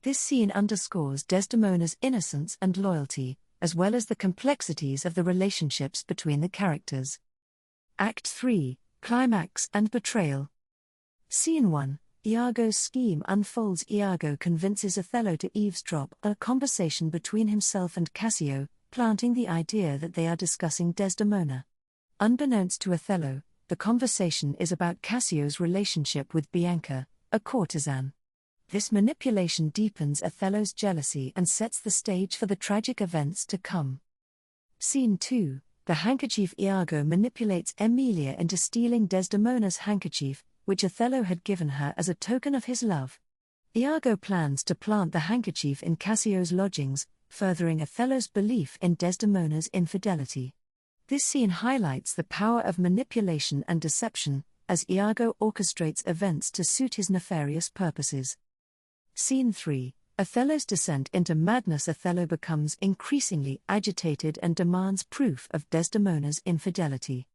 This scene underscores Desdemona's innocence and loyalty, as well as the complexities of the relationships between the characters. Act 3. Climax and Betrayal. Scene 1. Iago's scheme unfolds. Iago convinces Othello to eavesdrop on a conversation between himself and Cassio, planting the idea that they are discussing Desdemona. Unbeknownst to Othello, the conversation is about Cassio's relationship with Bianca, a courtesan. This manipulation deepens Othello's jealousy and sets the stage for the tragic events to come. Scene 2. The handkerchief. Iago manipulates Emilia into stealing Desdemona's handkerchief, which Othello had given her as a token of his love. Iago plans to plant the handkerchief in Cassio's lodgings, furthering Othello's belief in Desdemona's infidelity. This scene highlights the power of manipulation and deception, as Iago orchestrates events to suit his nefarious purposes. Scene 3. Othello's descent into madness. Othello becomes increasingly agitated and demands proof of Desdemona's infidelity.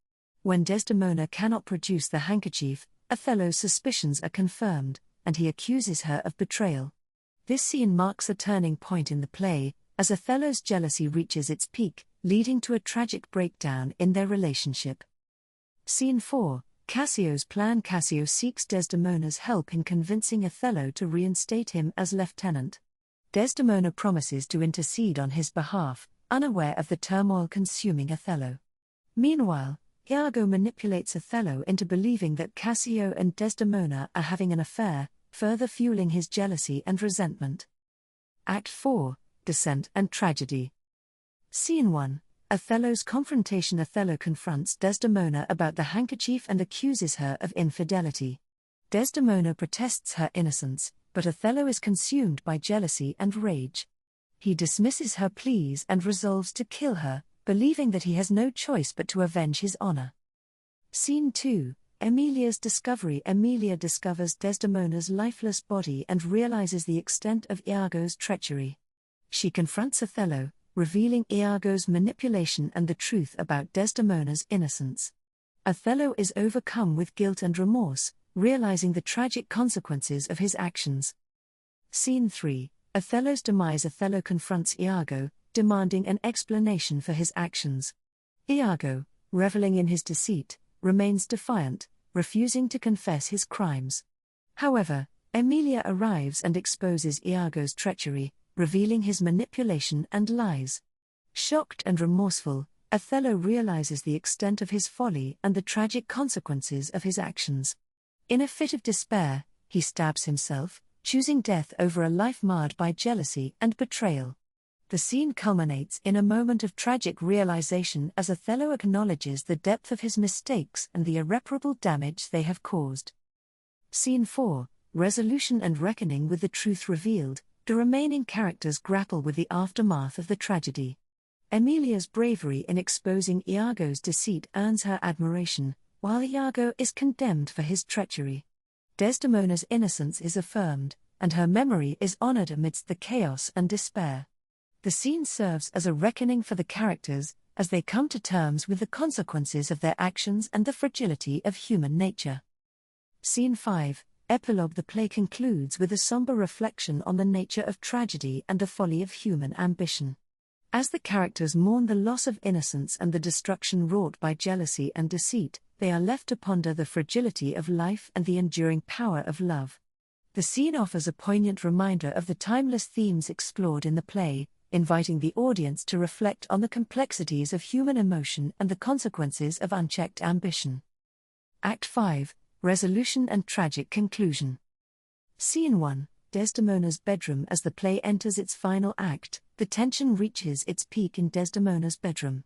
When Desdemona cannot produce the handkerchief, Othello's suspicions are confirmed, and he accuses her of betrayal. This scene marks a turning point in the play, as Othello's jealousy reaches its peak, leading to a tragic breakdown in their relationship. Scene 4. Cassio's plan. Cassio seeks Desdemona's help in convincing Othello to reinstate him as lieutenant. Desdemona promises to intercede on his behalf, unaware of the turmoil consuming Othello. Meanwhile, Iago manipulates Othello into believing that Cassio and Desdemona are having an affair, further fueling his jealousy and resentment. Act 4. Descent and Tragedy. Scene 1. Othello's confrontation. Othello confronts Desdemona about the handkerchief and accuses her of infidelity. Desdemona protests her innocence, but Othello is consumed by jealousy and rage. He dismisses her pleas and resolves to kill her, believing that he has no choice but to avenge his honor. Scene 2. Emilia's discovery. Emilia discovers Desdemona's lifeless body and realizes the extent of Iago's treachery. She confronts Othello, revealing Iago's manipulation and the truth about Desdemona's innocence. Othello is overcome with guilt and remorse, realizing the tragic consequences of his actions. Scene 3. Othello's demise. Othello confronts Iago, demanding an explanation for his actions. Iago, reveling in his deceit, remains defiant, refusing to confess his crimes. However, Emilia arrives and exposes Iago's treachery, revealing his manipulation and lies. Shocked and remorseful, Othello realizes the extent of his folly and the tragic consequences of his actions. In a fit of despair, he stabs himself, choosing death over a life marred by jealousy and betrayal. The scene culminates in a moment of tragic realization as Othello acknowledges the depth of his mistakes and the irreparable damage they have caused. Scene 4. Resolution and reckoning with the truth revealed. The remaining characters grapple with the aftermath of the tragedy. Emilia's bravery in exposing Iago's deceit earns her admiration, while Iago is condemned for his treachery. Desdemona's innocence is affirmed, and her memory is honored amidst the chaos and despair. The scene serves as a reckoning for the characters, as they come to terms with the consequences of their actions and the fragility of human nature. Scene 5. Epilogue. The play concludes with a somber reflection on the nature of tragedy and the folly of human ambition. As the characters mourn the loss of innocence and the destruction wrought by jealousy and deceit, they are left to ponder the fragility of life and the enduring power of love. The scene offers a poignant reminder of the timeless themes explored in the play, inviting the audience to reflect on the complexities of human emotion and the consequences of unchecked ambition. Act 5. Resolution and Tragic Conclusion. Scene 1. Desdemona's bedroom. As the play enters its final act, the tension reaches its peak in Desdemona's bedroom.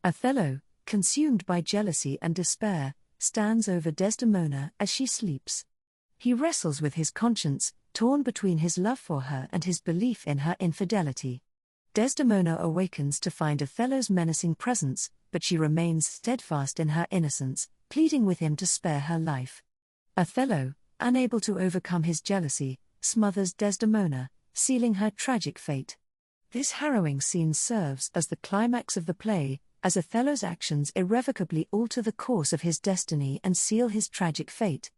Othello, consumed by jealousy and despair, stands over Desdemona as she sleeps. He wrestles with his conscience, torn between his love for her and his belief in her infidelity. Desdemona awakens to find Othello's menacing presence, but she remains steadfast in her innocence, pleading with him to spare her life. Othello, unable to overcome his jealousy, smothers Desdemona, sealing her tragic fate. This harrowing scene serves as the climax of the play, as Othello's actions irrevocably alter the course of his destiny and seal his tragic fate.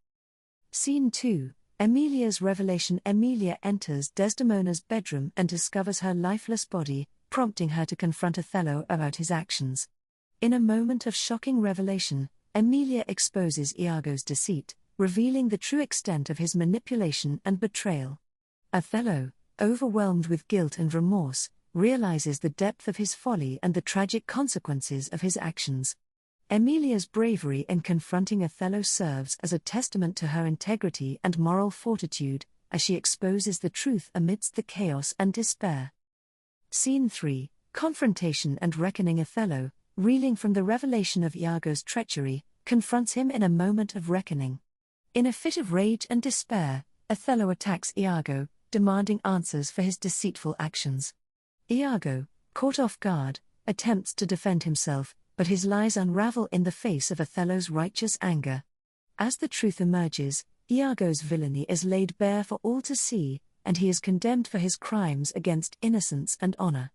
Scene 2. Emilia's revelation. Emilia enters Desdemona's bedroom and discovers her lifeless body, prompting her to confront Othello about his actions. In a moment of shocking revelation, Emilia exposes Iago's deceit, revealing the true extent of his manipulation and betrayal. Othello, overwhelmed with guilt and remorse, realizes the depth of his folly and the tragic consequences of his actions. Emilia's bravery in confronting Othello serves as a testament to her integrity and moral fortitude, as she exposes the truth amidst the chaos and despair. Scene 3. Confrontation and reckoning. Othello, reeling from the revelation of Iago's treachery, confronts him in a moment of reckoning. In a fit of rage and despair, Othello attacks Iago, demanding answers for his deceitful actions. Iago, caught off guard, attempts to defend himself, but his lies unravel in the face of Othello's righteous anger. As the truth emerges, Iago's villainy is laid bare for all to see, and he is condemned for his crimes against innocence and honor.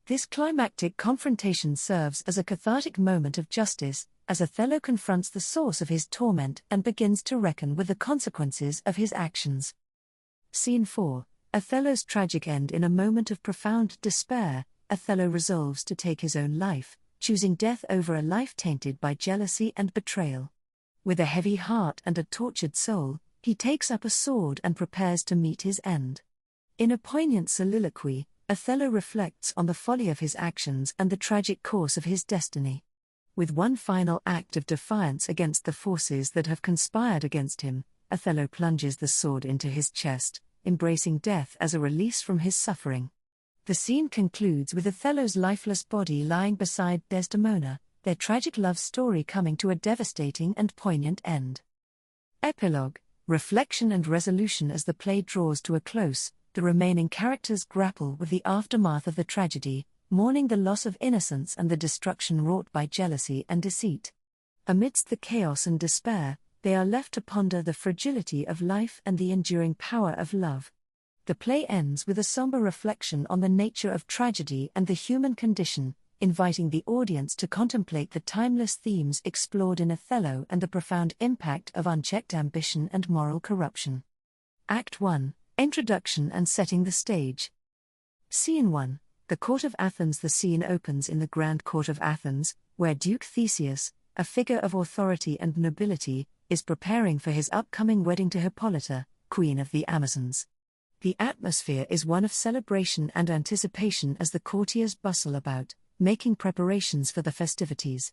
This climactic confrontation serves as a cathartic moment of justice, as Othello confronts the source of his torment and begins to reckon with the consequences of his actions. Scene 4. Othello's tragic end. In a moment of profound despair, Othello resolves to take his own life, choosing death over a life tainted by jealousy and betrayal. With a heavy heart and a tortured soul, he takes up a sword and prepares to meet his end. In a poignant soliloquy, Othello reflects on the folly of his actions and the tragic course of his destiny. With one final act of defiance against the forces that have conspired against him, Othello plunges the sword into his chest, embracing death as a release from his suffering. The scene concludes with Othello's lifeless body lying beside Desdemona, their tragic love story coming to a devastating and poignant end. Epilogue, reflection and resolution. As the play draws to a close, the remaining characters grapple with the aftermath of the tragedy, mourning the loss of innocence and the destruction wrought by jealousy and deceit. Amidst the chaos and despair, they are left to ponder the fragility of life and the enduring power of love. The play ends with a somber reflection on the nature of tragedy and the human condition, inviting the audience to contemplate the timeless themes explored in Othello and the profound impact of unchecked ambition and moral corruption. Act 1. Introduction and setting the stage. Scene 1. The Court of Athens. The scene opens in the Grand Court of Athens, where Duke Theseus, a figure of authority and nobility, is preparing for his upcoming wedding to Hippolyta, Queen of the Amazons. The atmosphere is one of celebration and anticipation as the courtiers bustle about, making preparations for the festivities.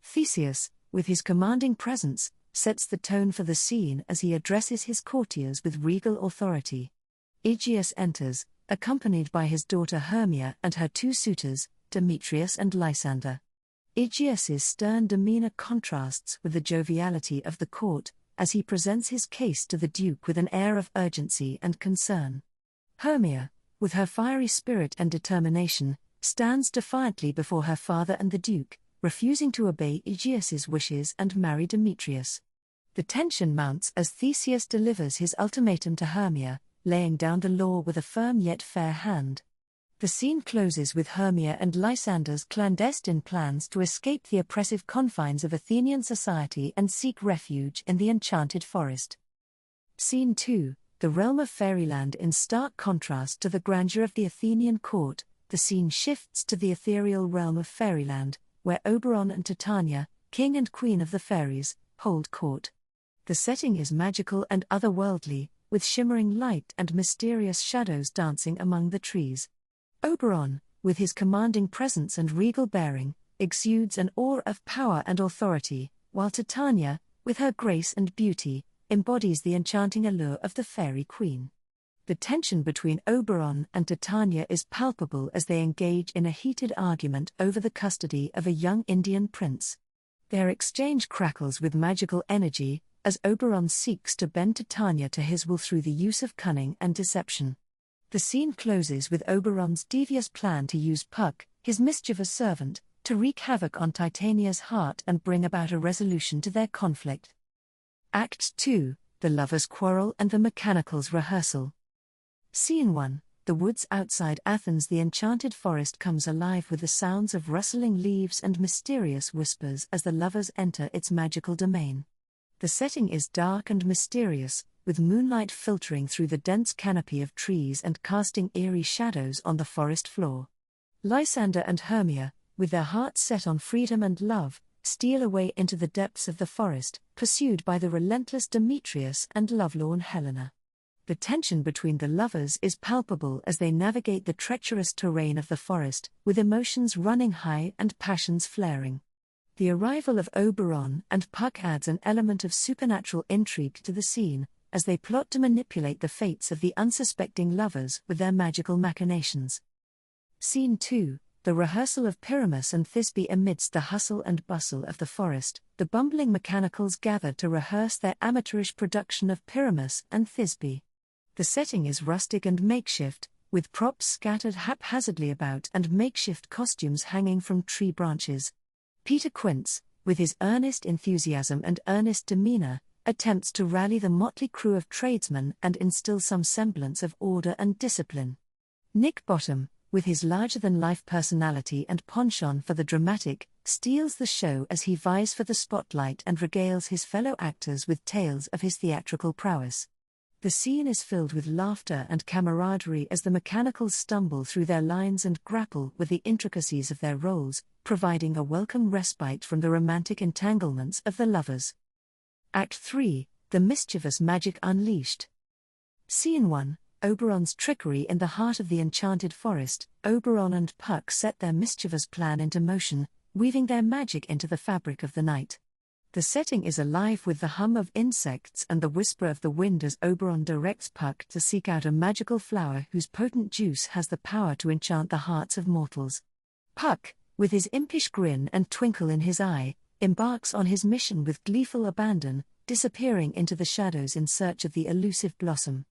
Theseus, with his commanding presence, sets the tone for the scene as he addresses his courtiers with regal authority. Aegeus enters, accompanied by his daughter Hermia and her two suitors, Demetrius and Lysander. Aegeus's stern demeanor contrasts with the joviality of the court, as he presents his case to the Duke with an air of urgency and concern. Hermia, with her fiery spirit and determination, stands defiantly before her father and the Duke, refusing to obey Aegeus's wishes and marry Demetrius. The tension mounts as Theseus delivers his ultimatum to Hermia, laying down the law with a firm yet fair hand. The scene closes with Hermia and Lysander's clandestine plans to escape the oppressive confines of Athenian society and seek refuge in the enchanted forest. Scene 2. The realm of fairyland. In stark contrast to the grandeur of the Athenian court, the scene shifts to the ethereal realm of fairyland, where Oberon and Titania, king and queen of the fairies, hold court. The setting is magical and otherworldly, with shimmering light and mysterious shadows dancing among the trees. Oberon, with his commanding presence and regal bearing, exudes an aura of power and authority, while Titania, with her grace and beauty, embodies the enchanting allure of the fairy queen. The tension between Oberon and Titania is palpable as they engage in a heated argument over the custody of a young Indian prince. Their exchange crackles with magical energy, as Oberon seeks to bend Titania to his will through the use of cunning and deception. The scene closes with Oberon's devious plan to use Puck, his mischievous servant, to wreak havoc on Titania's heart and bring about a resolution to their conflict. Act 2, The Lovers' Quarrel and the Mechanicals' Rehearsal. Scene 1, the woods outside Athens. The enchanted forest comes alive with the sounds of rustling leaves and mysterious whispers as the lovers enter its magical domain. The setting is dark and mysterious, with moonlight filtering through the dense canopy of trees and casting eerie shadows on the forest floor. Lysander and Hermia, with their hearts set on freedom and love, steal away into the depths of the forest, pursued by the relentless Demetrius and lovelorn Helena. The tension between the lovers is palpable as they navigate the treacherous terrain of the forest, with emotions running high and passions flaring. The arrival of Oberon and Puck adds an element of supernatural intrigue to the scene, as they plot to manipulate the fates of the unsuspecting lovers with their magical machinations. Scene 2, the rehearsal of Pyramus and Thisbe. Amidst the hustle and bustle of the forest, the bumbling mechanicals gather to rehearse their amateurish production of Pyramus and Thisbe. The setting is rustic and makeshift, with props scattered haphazardly about and makeshift costumes hanging from tree branches. Peter Quince, with his earnest enthusiasm and earnest demeanor, attempts to rally the motley crew of tradesmen and instill some semblance of order and discipline. Nick Bottom, with his larger-than-life personality and penchant for the dramatic, steals the show as he vies for the spotlight and regales his fellow actors with tales of his theatrical prowess. The scene is filled with laughter and camaraderie as the mechanicals stumble through their lines and grapple with the intricacies of their roles, providing a welcome respite from the romantic entanglements of the lovers. Act 3, The Mischievous Magic Unleashed. Scene 1, Oberon's trickery in the heart of the enchanted forest. Oberon and Puck set their mischievous plan into motion, weaving their magic into the fabric of the night. The setting is alive with the hum of insects and the whisper of the wind as Oberon directs Puck to seek out a magical flower whose potent juice has the power to enchant the hearts of mortals. Puck, with his impish grin and twinkle in his eye, embarks on his mission with gleeful abandon, disappearing into the shadows in search of the elusive blossom.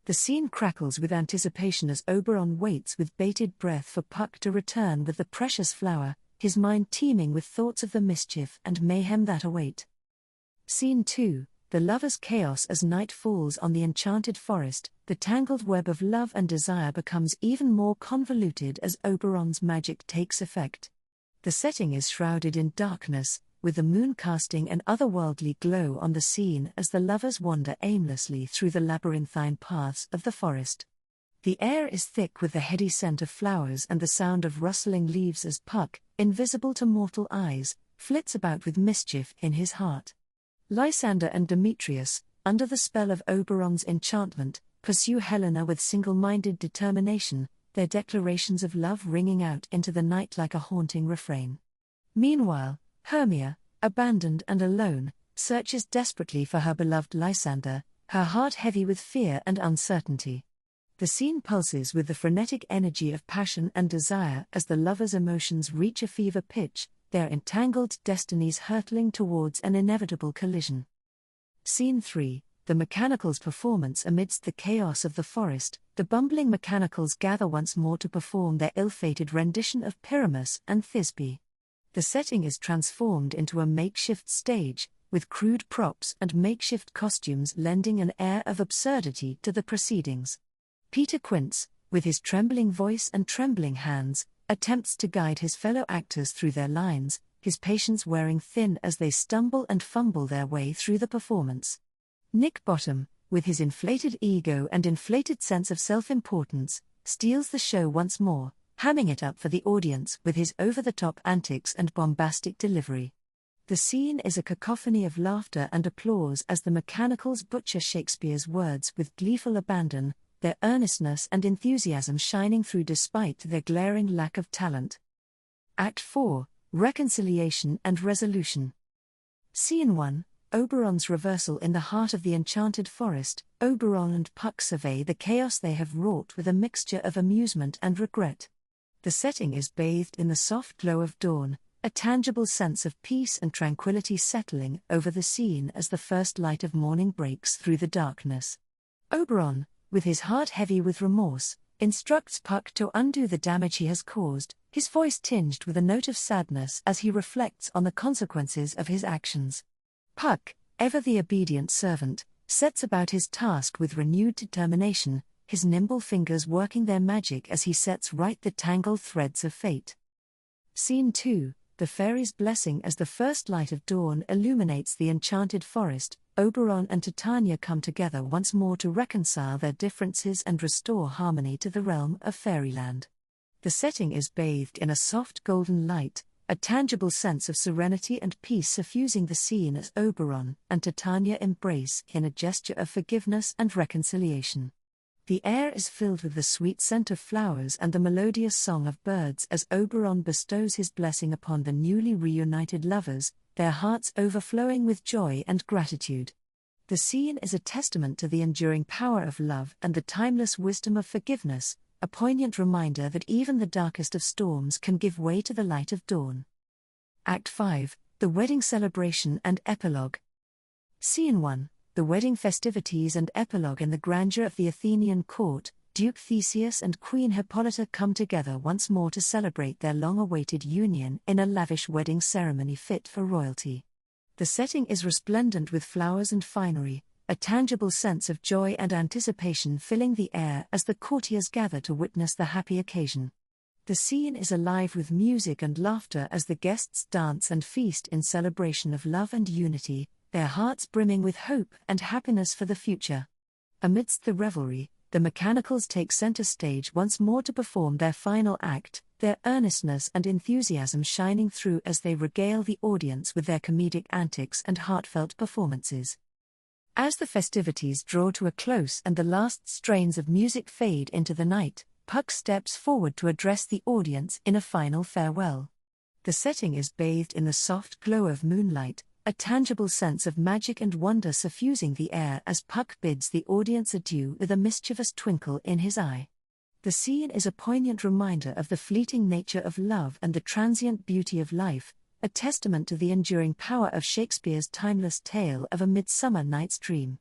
The scene crackles with anticipation as Oberon waits with bated breath for Puck to return with the precious flower, his mind teeming with thoughts of the mischief and mayhem that await. Scene 2, The Lovers' Chaos. As night falls on the enchanted forest, the tangled web of love and desire becomes even more convoluted as Oberon's magic takes effect. The setting is shrouded in darkness, with the moon casting an otherworldly glow on the scene as the lovers wander aimlessly through the labyrinthine paths of the forest. The air is thick with the heady scent of flowers and the sound of rustling leaves as Puck, invisible to mortal eyes, flits about with mischief in his heart. Lysander and Demetrius, under the spell of Oberon's enchantment, pursue Helena with single-minded determination, their declarations of love ringing out into the night like a haunting refrain. Meanwhile, Hermia, abandoned and alone, searches desperately for her beloved Lysander, her heart heavy with fear and uncertainty. The scene pulses with the frenetic energy of passion and desire as the lovers' emotions reach a fever pitch, their entangled destinies hurtling towards an inevitable collision. Scene 3, The Mechanicals' Performance. Amidst the chaos of the forest, the bumbling mechanicals gather once more to perform their ill-fated rendition of Pyramus and Thisbe. The setting is transformed into a makeshift stage, with crude props and makeshift costumes lending an air of absurdity to the proceedings. Peter Quince, with his trembling voice and trembling hands, attempts to guide his fellow actors through their lines, his patience wearing thin as they stumble and fumble their way through the performance. Nick Bottom, with his inflated ego and inflated sense of self-importance, steals the show once more, hamming it up for the audience with his over-the-top antics and bombastic delivery. The scene is a cacophony of laughter and applause as the mechanicals butcher Shakespeare's words with gleeful abandon, their earnestness and enthusiasm shining through despite their glaring lack of talent. Act 4, Reconciliation and Resolution. Scene 1, Oberon's reversal. In the heart of the enchanted forest, Oberon and Puck survey the chaos they have wrought with a mixture of amusement and regret. The setting is bathed in the soft glow of dawn, a tangible sense of peace and tranquility settling over the scene as the first light of morning breaks through the darkness. Oberon, with his heart heavy with remorse, instructs Puck to undo the damage he has caused, his voice tinged with a note of sadness as he reflects on the consequences of his actions. Puck, ever the obedient servant, sets about his task with renewed determination, his nimble fingers working their magic as he sets right the tangled threads of fate. Scene 2, the fairies' blessing. As the first light of dawn illuminates the enchanted forest, Oberon and Titania come together once more to reconcile their differences and restore harmony to the realm of fairyland. The setting is bathed in a soft golden light, a tangible sense of serenity and peace suffusing the scene as Oberon and Titania embrace in a gesture of forgiveness and reconciliation. The air is filled with the sweet scent of flowers and the melodious song of birds as Oberon bestows his blessing upon the newly reunited lovers, their hearts overflowing with joy and gratitude. The scene is a testament to the enduring power of love and the timeless wisdom of forgiveness, a poignant reminder that even the darkest of storms can give way to the light of dawn. Act 5, the wedding celebration and epilogue. Scene 1, the wedding festivities and epilogue. In the grandeur of the Athenian court, Duke Theseus and Queen Hippolyta come together once more to celebrate their long-awaited union in a lavish wedding ceremony fit for royalty. The setting is resplendent with flowers and finery, a tangible sense of joy and anticipation filling the air as the courtiers gather to witness the happy occasion. The scene is alive with music and laughter as the guests dance and feast in celebration of love and unity, their hearts brimming with hope and happiness for the future. Amidst the revelry, the mechanicals take center stage once more to perform their final act, their earnestness and enthusiasm shining through as they regale the audience with their comedic antics and heartfelt performances. As the festivities draw to a close and the last strains of music fade into the night, Puck steps forward to address the audience in a final farewell. The setting is bathed in the soft glow of moonlight, a tangible sense of magic and wonder suffusing the air as Puck bids the audience adieu with a mischievous twinkle in his eye. The scene is a poignant reminder of the fleeting nature of love and the transient beauty of life, a testament to the enduring power of Shakespeare's timeless tale of a Midsummer Night's Dream.